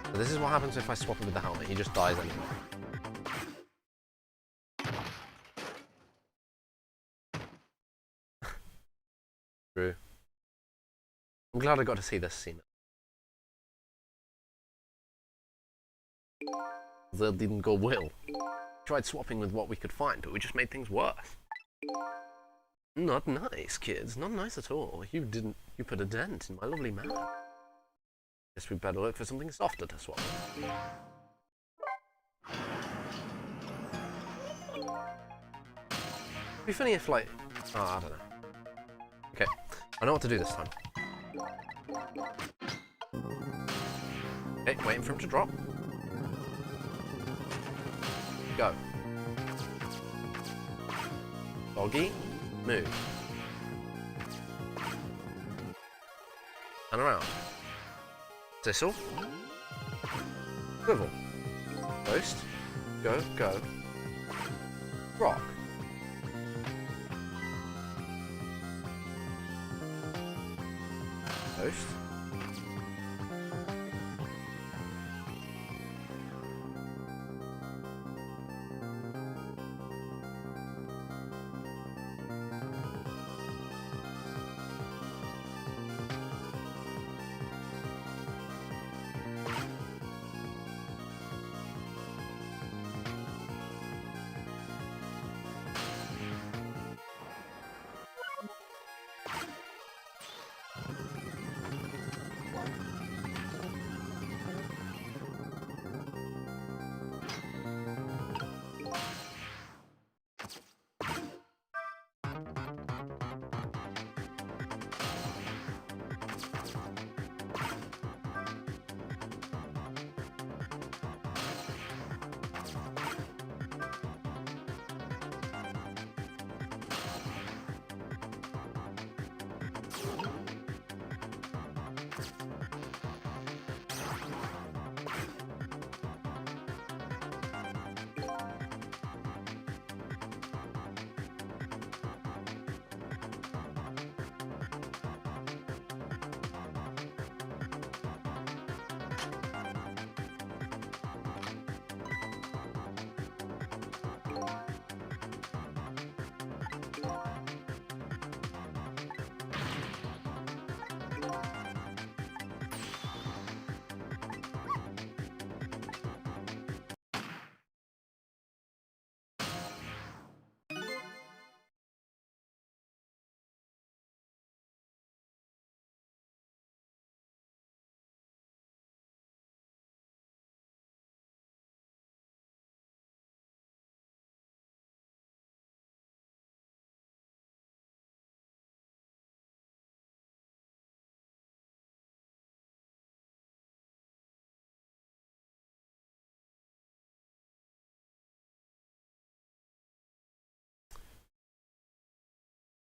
So this is what happens if I swap it with the helmet. He just dies anyway. True. I'm glad I got to see this scene. That didn't go well. Tried swapping with what we could find, but we just made things worse. Not nice, kids. Not nice at all. You put a dent in my lovely map. Guess we better look for something softer to swap. It'd be funny if, like... Oh, I don't know. Okay, I know what to do this time. Okay, waiting for him to drop. Go. Doggy, move. And around. Thistle. Swivel. Ghost. Go, go. Rock. Ghost.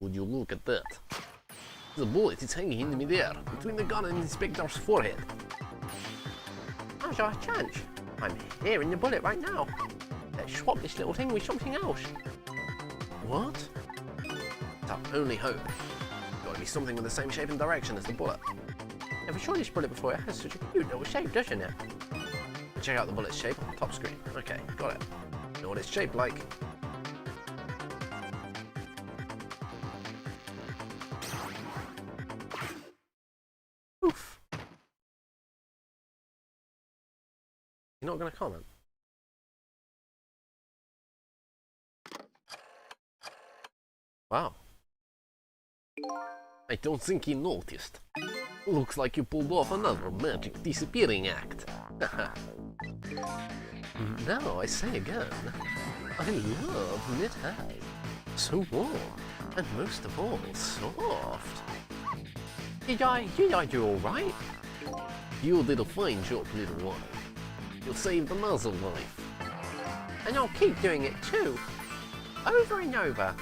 Would you look at that? The bullet is hanging in midair, between the gun and the inspector's forehead. How's our chance? I'm hearing the bullet right now. Let's swap this little thing with something else. What? It's our only hope. Gotta be something with the same shape and direction as the bullet. Never saw this bullet before. It has such a cute little shape, doesn't it? Check out the bullet's shape on the top screen. Okay, got it. Know what it's shaped like. Oof. You're not going to comment? Wow. I don't think he noticed. Looks like you pulled off another magic disappearing act. Now I say again, I love knit hide. So warm, and most of all, soft. Did I do alright? You did a fine job, little one. You saved the muzzle life. And I'll keep doing it too. Over and over.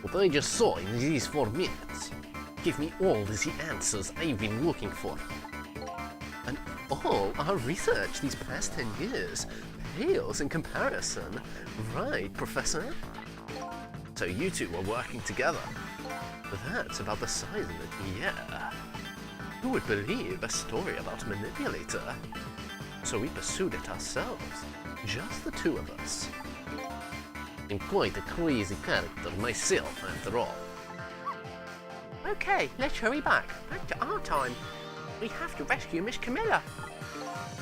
What I just saw in these 4 minutes gave me all the answers I've been looking for. And all our research these past 10 years pales in comparison. Right, Professor? So you two were working together. That's about the size of it, yeah. Who would believe a story about a manipulator? So we pursued it ourselves, just the 2 of us. I'm quite a crazy character myself, after all. Okay, let's hurry back to our time. We have to rescue Miss Camilla.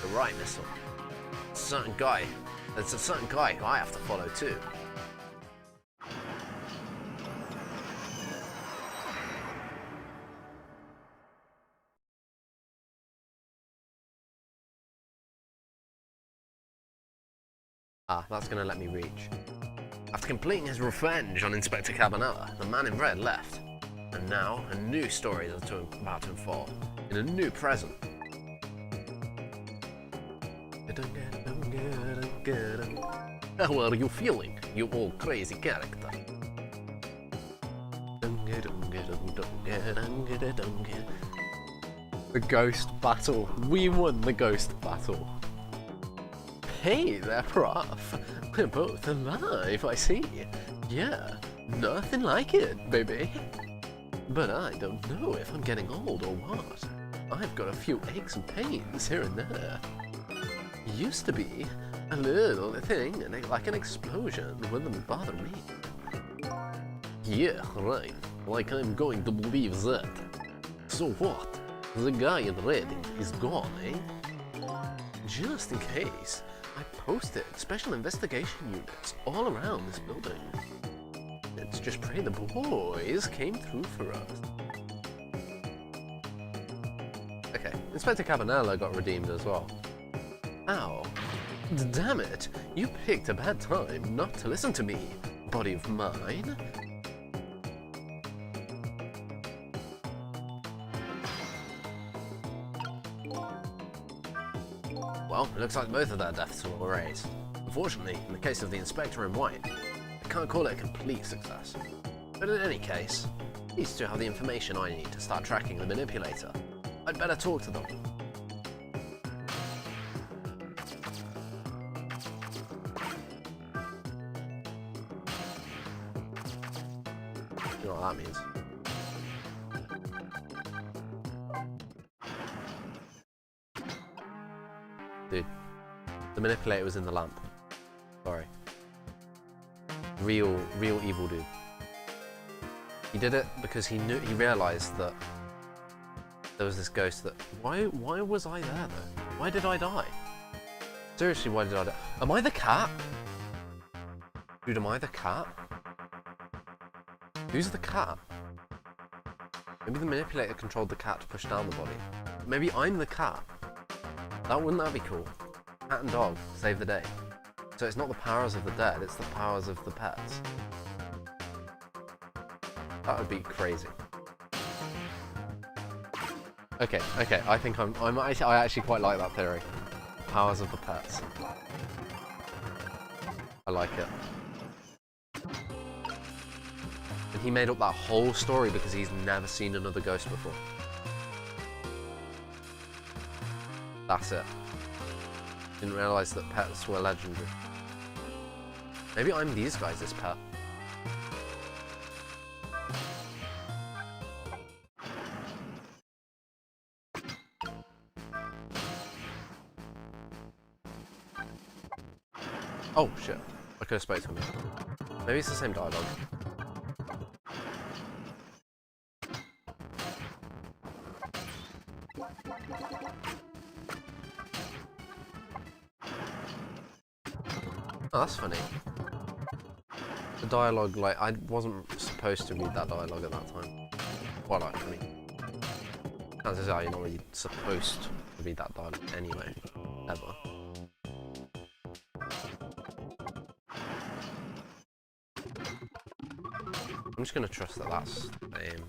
You're right, Missile. There's a certain guy who I have to follow too. Ah, that's gonna let me reach. After completing his revenge on Inspector Cabanella, the man in red left. And now, a new story is about to unfold, in a new present. How are you feeling, you old crazy character? The ghost battle. We won the ghost battle. Hey there, Prof. We're both alive, I see. Yeah, nothing like it, baby. But I don't know if I'm getting old or what. I've got a few aches and pains here and there. Used to be a little thing, like an explosion, wouldn't bother me. Yeah, right. Like I'm going to believe that. So what? The guy in red is gone, eh? Just in case, I posted special investigation units all around this building. Let's just pray the boys came through for us. Okay, Inspector Cabanella got redeemed as well. Ow. Damn it! You picked a bad time not to listen to me, buddy of mine. Well, it looks like both of their deaths were erased. Unfortunately, in the case of the Inspector in white, I can't call it a complete success. But in any case, these two have the information I need to start tracking the manipulator. I'd better talk to them. You know what that means. Dude, the manipulator was in the lamp. Sorry. Real evil dude. He did it because he realized that there was this ghost that... Why was I there though? Why did I die? Seriously, why did I die? Am I the cat? Dude, am I the cat? Who's the cat? Maybe the manipulator controlled the cat to push down the body. Maybe I'm the cat. Wouldn't that be cool? Cat and dog save the day. So it's not the powers of the dead, it's the powers of the pets. That would be crazy. Okay, I think I actually quite like that theory. Powers of the pets. I like it. he made up that whole story because he's never seen another ghost before. That's it. Didn't realise that pets were legendary. Maybe I'm these guys' pet. Oh shit, I could have spoke to him. Maybe it's the same dialogue. Oh, that's funny. The dialogue, like, I wasn't supposed to read that dialogue at that time. Well, actually, chances are you're not really supposed to read that dialogue anyway, ever. I'm just gonna trust that that's the name.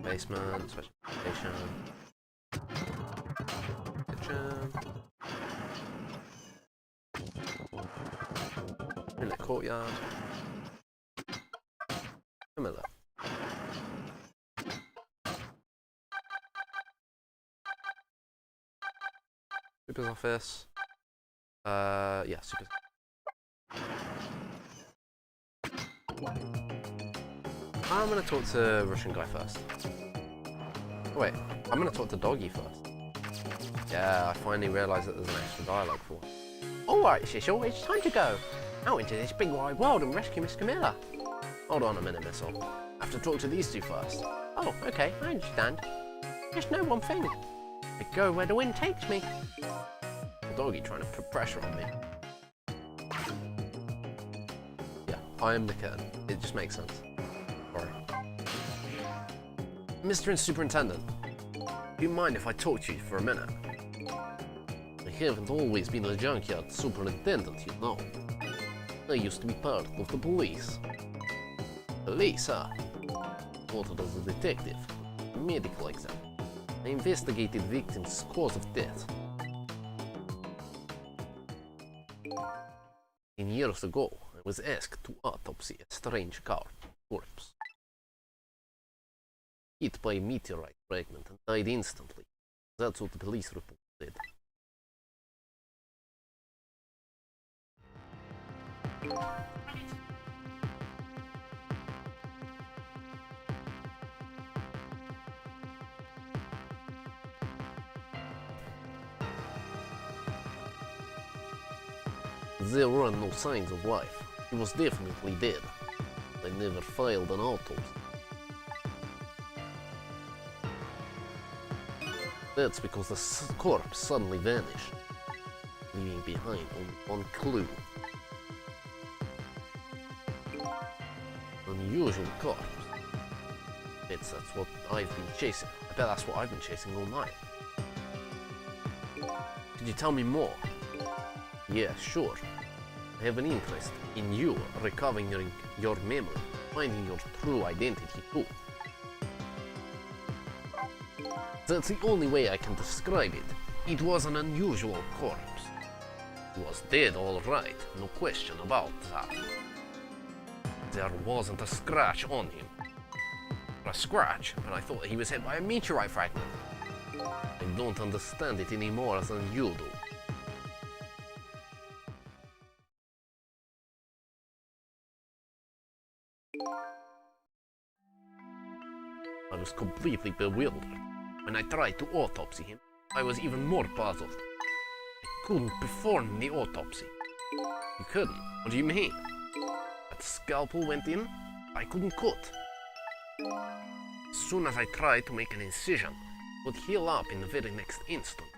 Basement, special kitchen. In the courtyard. Similar. Super's office. Yeah, Super's. I'm gonna talk to Russian guy first. Oh, wait, I'm gonna talk to Doggy first. Yeah, I finally realised that there's an extra dialogue for it. Alright, Cecil, it's time to go. Out into this big wide world and rescue Miss Camilla. Hold on a minute, Missile. I have to talk to these two first. Oh, okay, I understand. Just know one thing. I go where the wind takes me. Doggy trying to put pressure on me. Yeah, I am the kitten. It just makes sense. Sorry. Mr. Superintendent, do you mind if I talk to you for a minute? I haven't always been a junkyard superintendent, you know. I used to be part of the police. Police, huh? Started as a detective, a medical exam. I investigated victims' cause of death. 10 years ago, I was asked to autopsy a strange corpse. Hit by a meteorite fragment and died instantly. That's what the police report said. There were no signs of life. He was definitely dead. I never filed an autopsy. That's because the corpse suddenly vanished, leaving behind only one clue. Unusual corpse. That's what I've been chasing. I bet that's what I've been chasing all night. Could you tell me more? Yeah, sure. I have an interest in you recovering your memory, finding your true identity too. That's the only way I can describe it. It was an unusual corpse. He was dead all right, no question about that. There wasn't a scratch on him. A scratch? But I thought he was hit by a meteorite fragment. I don't understand it any more than you do. I was completely bewildered. When I tried to autopsy him, I was even more puzzled. I couldn't perform the autopsy. You couldn't? What do you mean? That scalpel went in, I couldn't cut. As soon as I tried to make an incision, it would heal up in the very next instant.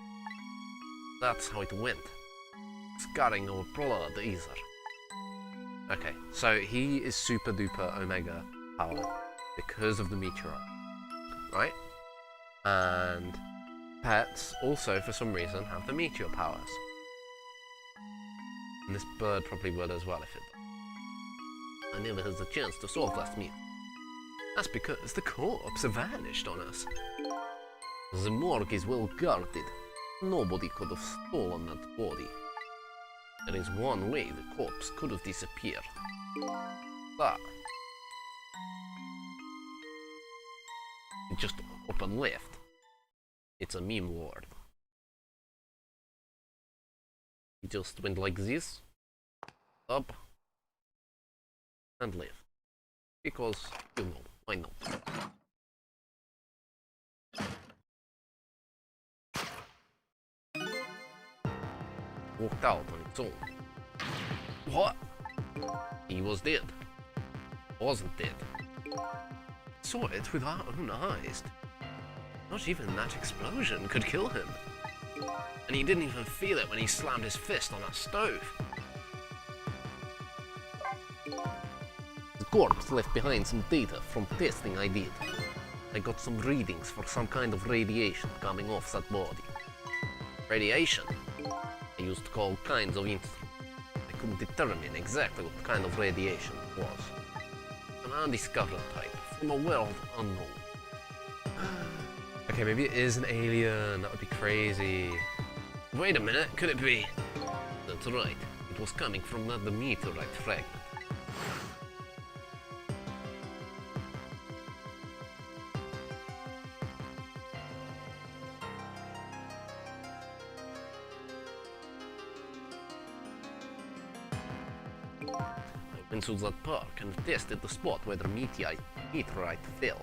That's how it went. Scarring no blood either. Okay, so he is super duper omega power because of the meteorite, right? And pets also, for some reason, have the meteor powers. And this bird probably would as well if it does. I never had the chance to solve that myth. That's because the corpse vanished on us. The morgue is well guarded. Nobody could have stolen that body. There is one way the corpse could have disappeared. That Just open left. It's a meme word. He just went like this, up, and left. Because, you know, why not? Walked out on its own. What? He was dead. Wasn't dead. Saw it with our own eyes. Not even that explosion could kill him. And he didn't even feel it when he slammed his fist on that stove. The corpse left behind some data from testing I did. I got some readings for some kind of radiation coming off that body. Radiation? I used all kinds of instruments. I couldn't determine exactly what kind of radiation it was. An undiscovered type from a world unknown. Okay, maybe it is an alien. That would be crazy. Wait a minute, could it be? That's right. It was coming from the meteorite fragment. I went to that park and tested the spot where the meteorite fell.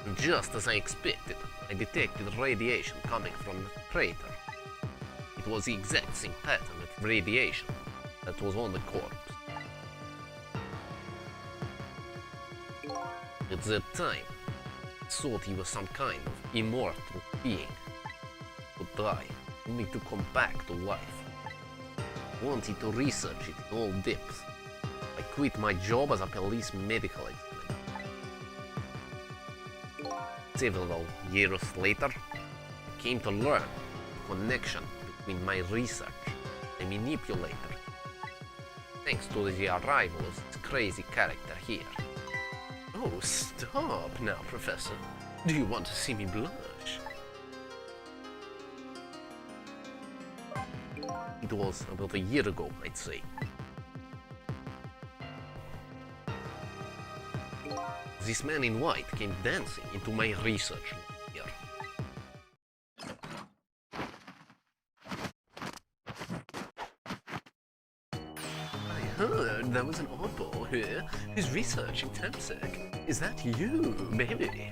And just as I expected, I detected radiation coming from the crater. It was the exact same pattern of radiation that was on the corpse. At that time, I thought he was some kind of immortal being, would die, only to come back to life. I wanted to research it in all depth. I quit my job as a police medical examiner. Several years later, I came to learn the connection between my research and the manipulator, thanks to the arrival of this crazy character here. Oh, stop now, Professor. Do you want to see me blush? It was about a year ago, I'd say. This man in white came dancing into my research lab here. I heard there was an oddball here who's researching Temsec. Is that you, baby?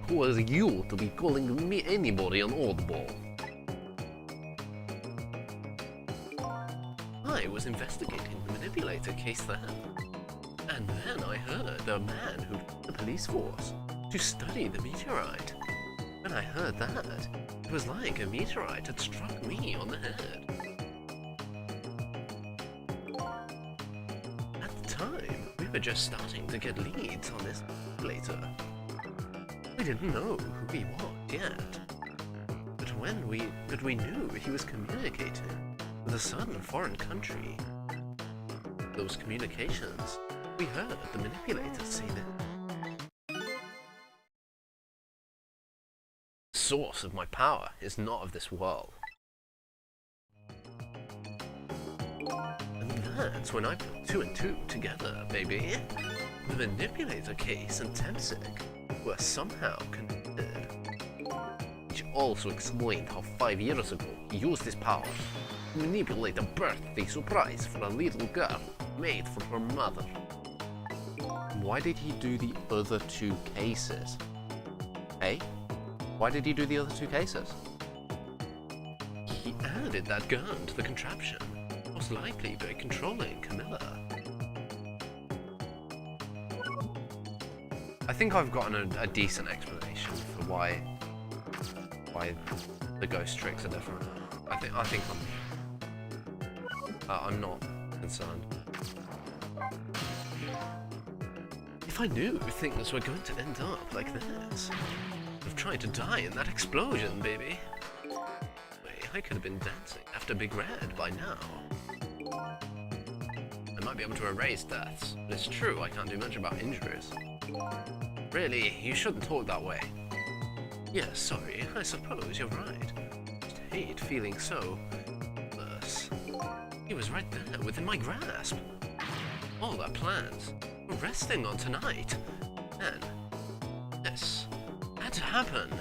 Who are you to be calling me anybody an oddball? I was investigating the manipulator case then. And then I heard a man who left the police force to study the meteorite. When I heard that, it was like a meteorite had struck me on the head. At the time, we were just starting to get leads on this manipulator. We didn't know who he was yet. But we knew he was communicating with a certain foreign country. Those communications, we heard the manipulator say that the source of my power is not of this world. And that's when I put two and two together, baby. The manipulator case and Temsec were somehow connected. Which also explained how 5 years ago he used his power to manipulate a birthday surprise for a little girl made for her mother. Why did he do the other two cases? Hey? Why did he do the other two cases? He added that gun to the contraption, most likely by controlling Camilla. I think I've gotten a decent explanation for why the ghost tricks are different. I think I'm not concerned. If I knew things were going to end up like this, I'd have tried to die in that explosion, baby. I could have been dancing after Big Red by now. I might be able to erase deaths, but it's true I can't do much about injuries. Really, you shouldn't talk that way. Yeah, sorry, I suppose you're right. Just hate feeling so... He was right there, within my grasp. all their plans were resting on tonight. And this had to happen.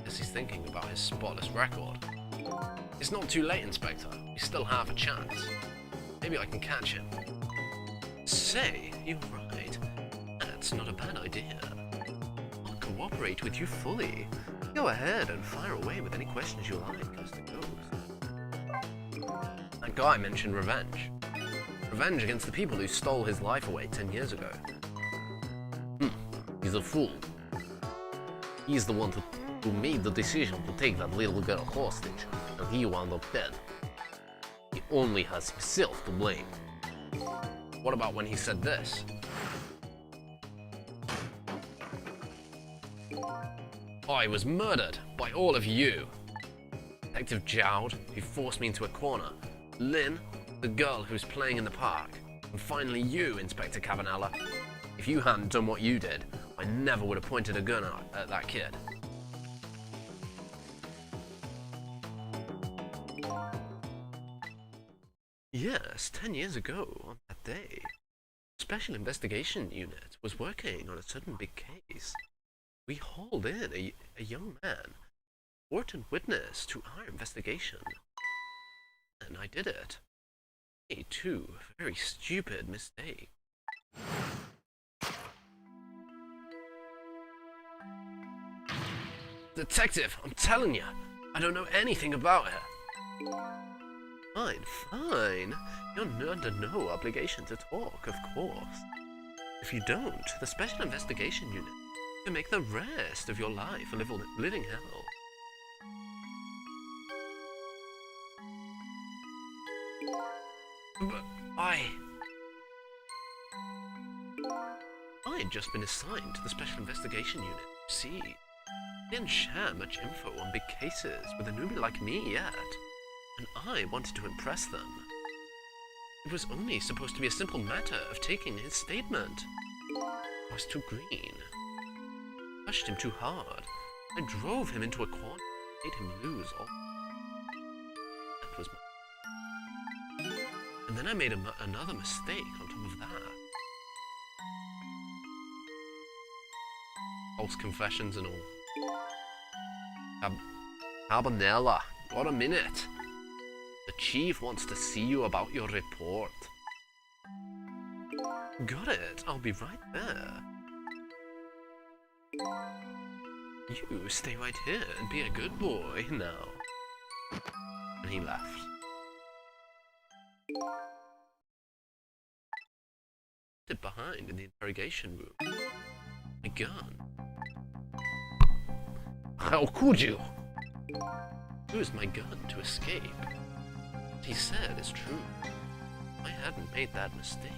As he's thinking about his spotless record. It's not too late, Inspector. We still have a chance. Maybe I can catch him. Say, you're right. That's not a bad idea. I'll cooperate with you fully. Go ahead and fire away with any questions you like, Mr. Ghost. That guy mentioned revenge. Revenge against the people who stole his life away 10 years ago. He's a fool. He's the one who made the decision to take that little girl hostage, and he wound up dead. He only has himself to blame. What about when he said this? I was murdered by all of you. Detective Jowd, who forced me into a corner. Lynn, the girl who's playing in the park. And finally you, Inspector Cavanella. If you hadn't done what you did, I never would have pointed a gun at that kid. Yes, 10 years ago, on that day, the Special Investigation Unit was working on a certain big case. We hauled in a young man, important witness to our investigation. And I did it. Made two very stupid mistakes. Detective, I'm telling you, I don't know anything about her. Fine, fine. You're under no obligation to talk, of course. If you don't, the Special Investigation Unit can make the rest of your life a living hell. But I had just been assigned to the Special Investigation Unit. See, I didn't share much info on big cases with a newbie like me yet. And I wanted to impress them. It was only supposed to be a simple matter of taking his statement. I was too green. Pushed him too hard. I drove him into a corner, made him lose all. That was my... And then I made another mistake on top of that. False confessions and all. Cabanella, got a minute? The chief wants to see you about your report. Got it. I'll be right there. You stay right here and be a good boy now. And he left. Hid behind in the interrogation room. My gun. How could you? Used my gun to escape. What he said is true. I hadn't made that mistake.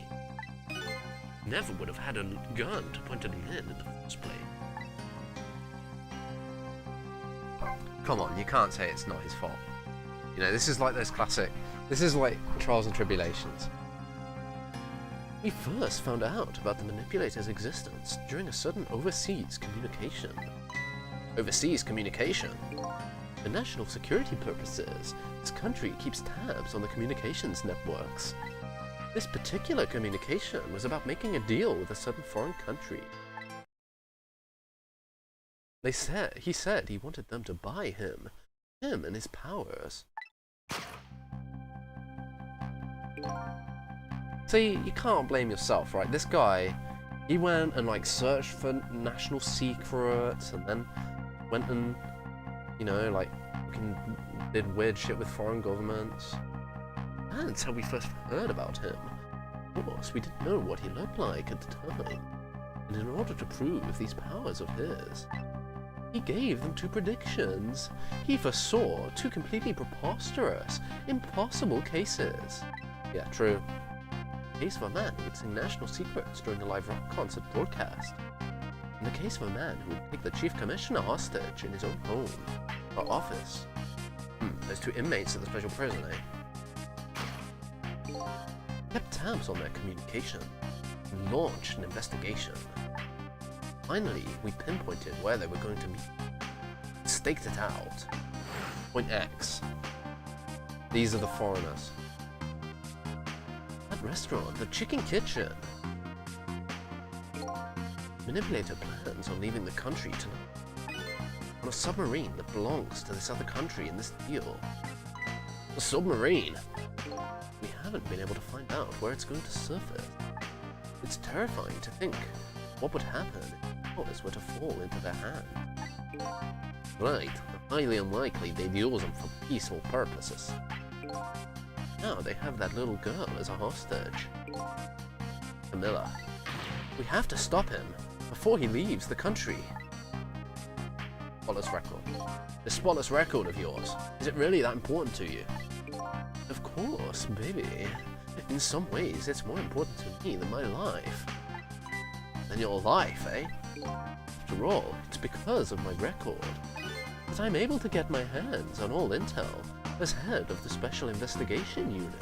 Never would have had a gun to point at Lynn in the first place. Come on, you can't say it's not his fault. You know, this is like those classic... This is like Trials and Tribulations. We first found out about the manipulator's existence during a certain overseas communication. Overseas communication? For national security purposes, this country keeps tabs on the communications networks. This particular communication was about making a deal with a certain foreign country. He said he wanted them to buy him and his powers. See, you can't blame yourself, right? This guy, he went and like searched for national secrets and then went and, you know, like fucking did weird shit with foreign governments. That's how we first heard about him. Of course, we didn't know what he looked like at the time. And in order to prove these powers of his, he gave them two predictions. He foresaw two completely preposterous, impossible cases. Yeah, true. The case of a man who would sing national secrets during a live rock concert broadcast. And the case of a man who would take the chief commissioner hostage in his own home or office. Those two inmates at the special prison, eh? Kept tabs on their communication and launched an investigation. Finally, we pinpointed where they were going to meet. Staked it out. Point X. These are the foreigners. That restaurant, the Chicken Kitchen. Manipulator plans on leaving the country tonight on a submarine that belongs to this other country in this deal. A submarine? We haven't been able to find out where it's going to surface. It's terrifying to think what would happen if powers were to fall into their hands. Right, highly unlikely they'd use them for peaceful purposes. Now they have that little girl as a hostage. Camilla, we have to stop him before he leaves the country. Spotless record. The spotless record of yours, is it really that important to you? Of course, baby. In some ways, it's more important to me than my life. Than your life, eh? After all, it's because of my record that I'm able to get my hands on all intel as head of the Special Investigation Unit.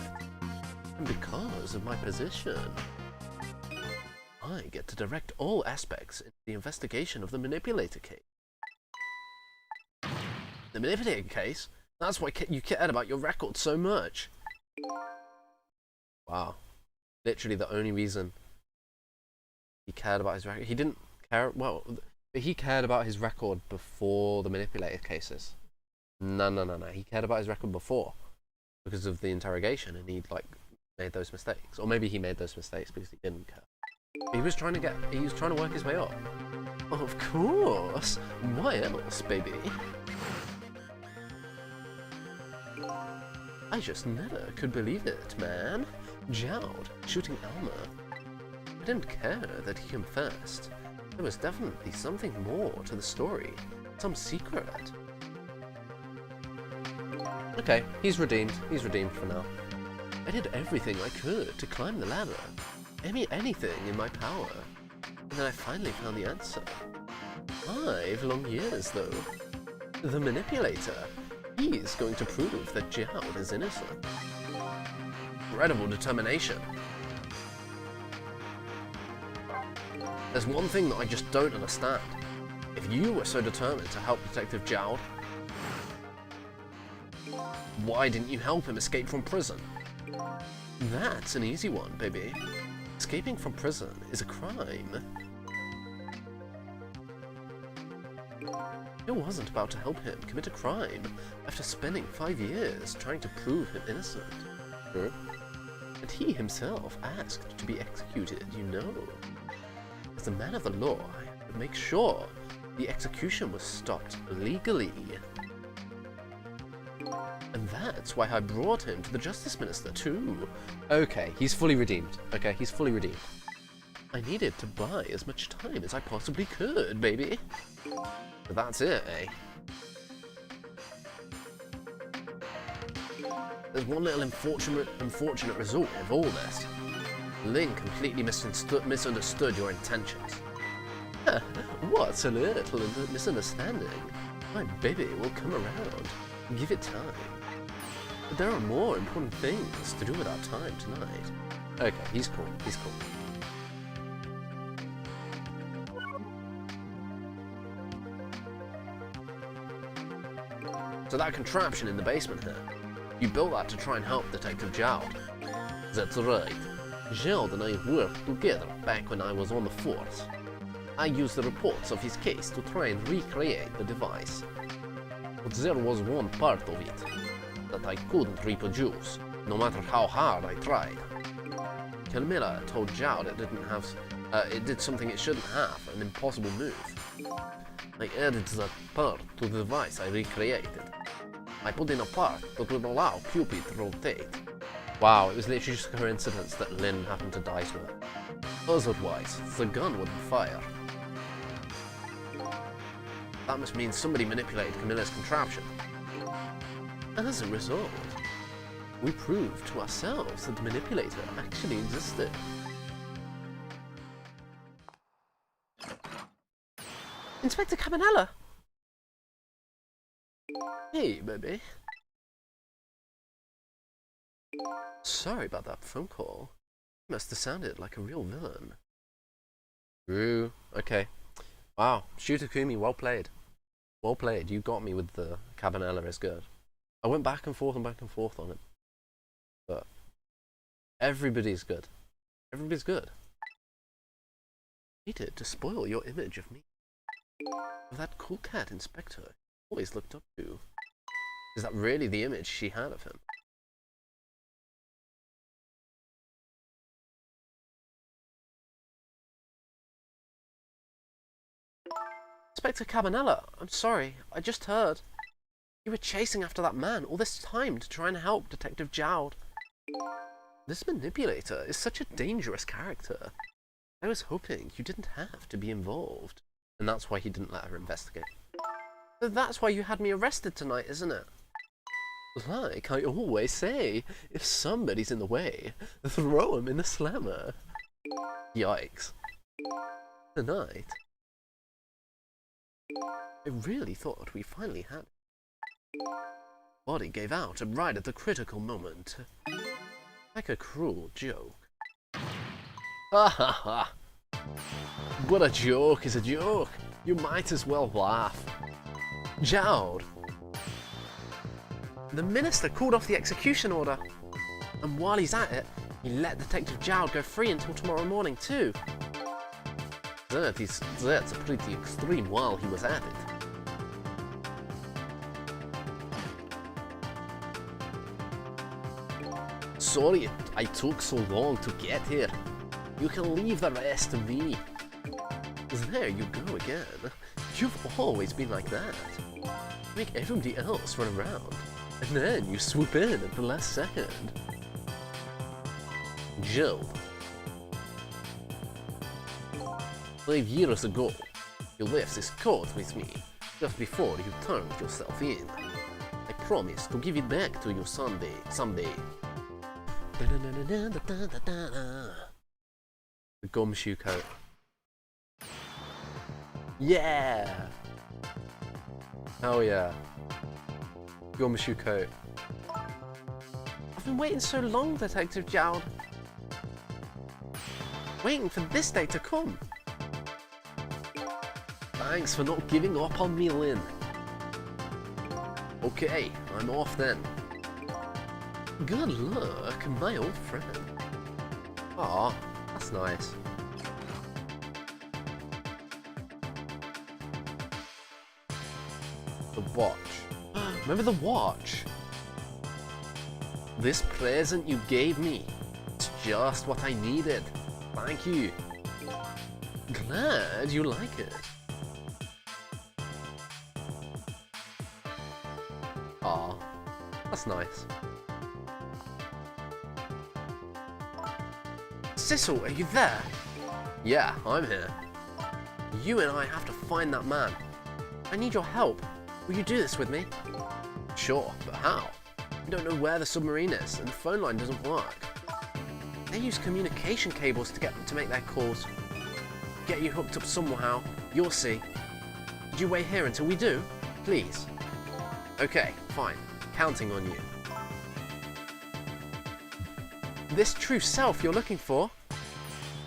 And because of my position, I get to direct all aspects in the investigation of the Manipulator case. The Manipulator case? That's why you cared about your record so much. Wow. Literally the only reason he cared about his record. He didn't care, well, he cared about his record before the Manipulator cases. No. He cared about his record before because of the interrogation, and he'd like made those mistakes. Or maybe he made those mistakes because he didn't care. He was trying to work his way up. Of course. Why else, baby? I just never could believe it, man. Jowd shooting Alma. I didn't care that he confessed. There was definitely something more to the story. Some secret. Okay, he's redeemed. He's redeemed for now. I did everything I could to climb the ladder. Anything in my power. And then I finally found the answer. 5 long years, though. The Manipulator. He's going to prove that Jowd is innocent. Incredible determination. There's one thing that I just don't understand. If you were so determined to help Detective Jowd, why didn't you help him escape from prison? That's an easy one, baby. Escaping from prison is a crime. I wasn't about to help him commit a crime after spending 5 years trying to prove him innocent. And he himself asked to be executed, you know. As a man of the law, I had to make sure the execution was stopped legally. And that's why I brought him to the Justice Minister, too. Okay, he's fully redeemed. Okay, he's fully redeemed. I needed to buy as much time as I possibly could, baby. But that's it, eh? There's one little unfortunate result of all this. Lynn completely misunderstood your intentions. What's a little misunderstanding? My baby will come around. Give it time. But there are more important things to do with our time tonight. Okay, he's cool. He's cool. So that contraption in the basement here, you built that to try and help Detective Jowd. That's right. Jowd and I worked together back when I was on the force. I used the reports of his case to try and recreate the device. But there was one part of it that I couldn't reproduce, no matter how hard I tried. Camilla told Jowd it did something it shouldn't have, an impossible move. I added that part to the device I recreated. I put in a part that would allow Cupid to rotate. Wow, it was literally just a coincidence that Lynn happened to die to it. Otherwise, the gun wouldn't fire. That must mean somebody manipulated Camilla's contraption. As a result, we proved to ourselves that the manipulator actually existed. Inspector Cabanella! Hey, baby. Sorry about that phone call. You must have sounded like a real villain. Ooh, okay. Wow, Shooter Kumi, well played. Well played. You got me with the Cabanella is good. I went back and forth on it. But Everybody's good. Everybody's good. Hated to spoil your image of me. Of that cool cat inspector always looked up to. Is that really the image she had of him? Inspector Cabanella, I'm sorry, I just heard. You were chasing after that man all this time to try and help Detective Jowd. This manipulator is such a dangerous character. I was hoping you didn't have to be involved. And that's why he didn't let her investigate. So that's why you had me arrested tonight, isn't it? Like I always say, if somebody's in the way, throw him in the slammer. Yikes. Tonight, I really thought we finally had it. Body gave out right at the critical moment. Like a cruel joke. Ha ha ha! But a joke is a joke. You might as well laugh. Jowd! The minister called off the execution order. And while he's at it, he let Detective Jowd go free until tomorrow morning too. That's pretty extreme while he was at it. Sorry I took so long to get here. You can leave the rest to me. There you go again. You've always been like that. You make everybody else run around, and then you swoop in at the last second. Jill. 5 years ago, you left this coat with me, just before you turned yourself in. I promised to give it back to you someday. The gumshoe coat. Yeah! Hell yeah. Gumshoe coat. I've been waiting so long, Detective Jowd. Waiting for this day to come. Thanks for not giving up on me, Lynn. Okay, I'm off then. Good luck, my old friend. Aw, that's nice. The watch. Remember the watch? This present you gave me. It's just what I needed. Thank you. Glad you like it. Aw, that's nice. Sissel, are you there? Yeah, I'm here. You and I have to find that man. I need your help. Will you do this with me? Sure, but how? I don't know where the submarine is, and the phone line doesn't work. They use communication cables to make their calls. Get you hooked up somehow. You'll see. Could you wait here until we do? Please. Okay, fine. Counting on you. This true self you're looking for?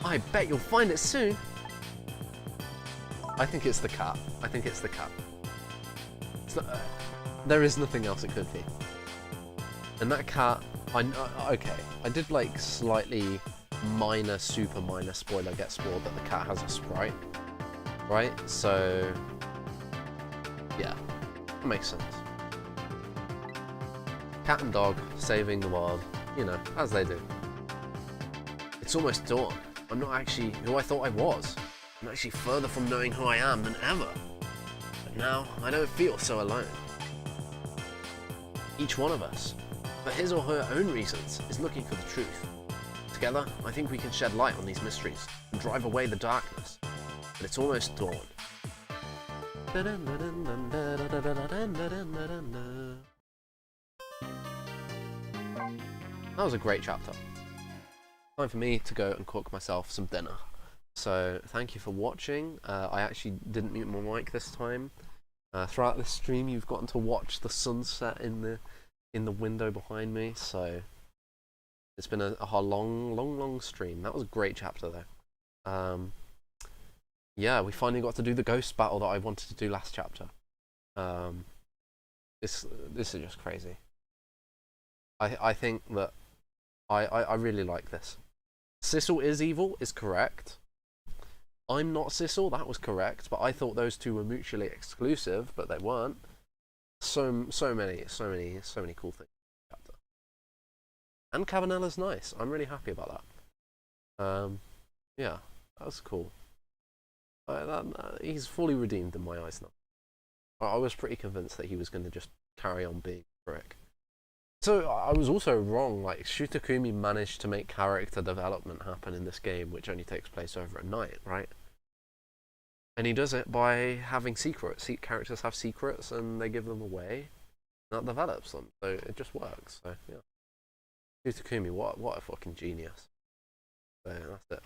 I bet you'll find it soon. I think it's the cat. I think it's the cat. There is nothing else it could be. And that cat, okay, I did like slightly super minor spoiler get spoiled that the cat has a sprite, right? So, yeah, that makes sense. Cat and dog saving the world, you know, as they do. It's almost dawn. I'm not actually who I thought I was. I'm actually further from knowing who I am than ever. But now, I don't feel so alone. Each one of us, for his or her own reasons, is looking for the truth. Together, I think we can shed light on these mysteries and drive away the darkness. But it's almost dawn. That was a great chapter. Time for me to go and cook myself some dinner. So thank you for watching. I actually didn't mute my mic this time. Throughout this stream, you've gotten to watch the sunset in the window behind me. So it's been a long stream. That was a great chapter though. Yeah, we finally got to do the ghost battle that I wanted to do last chapter. This is just crazy. I think that I really like this. Sissel is evil is correct. I'm not Sissel, that was correct, but I thought those two were mutually exclusive, but they weren't. So many cool things. And Cabanella's nice. I'm really happy about that. Yeah, that's cool. He's fully redeemed in my eyes now. I was pretty convinced that he was going to just carry on being a prick. So I was also wrong. Like, Shutakumi managed to make character development happen in this game, which only takes place over a night, right? And he does it by having secrets. Characters have secrets, and they give them away. And that develops them, so it just works. So yeah, Shutakumi, what a fucking genius. So that's it.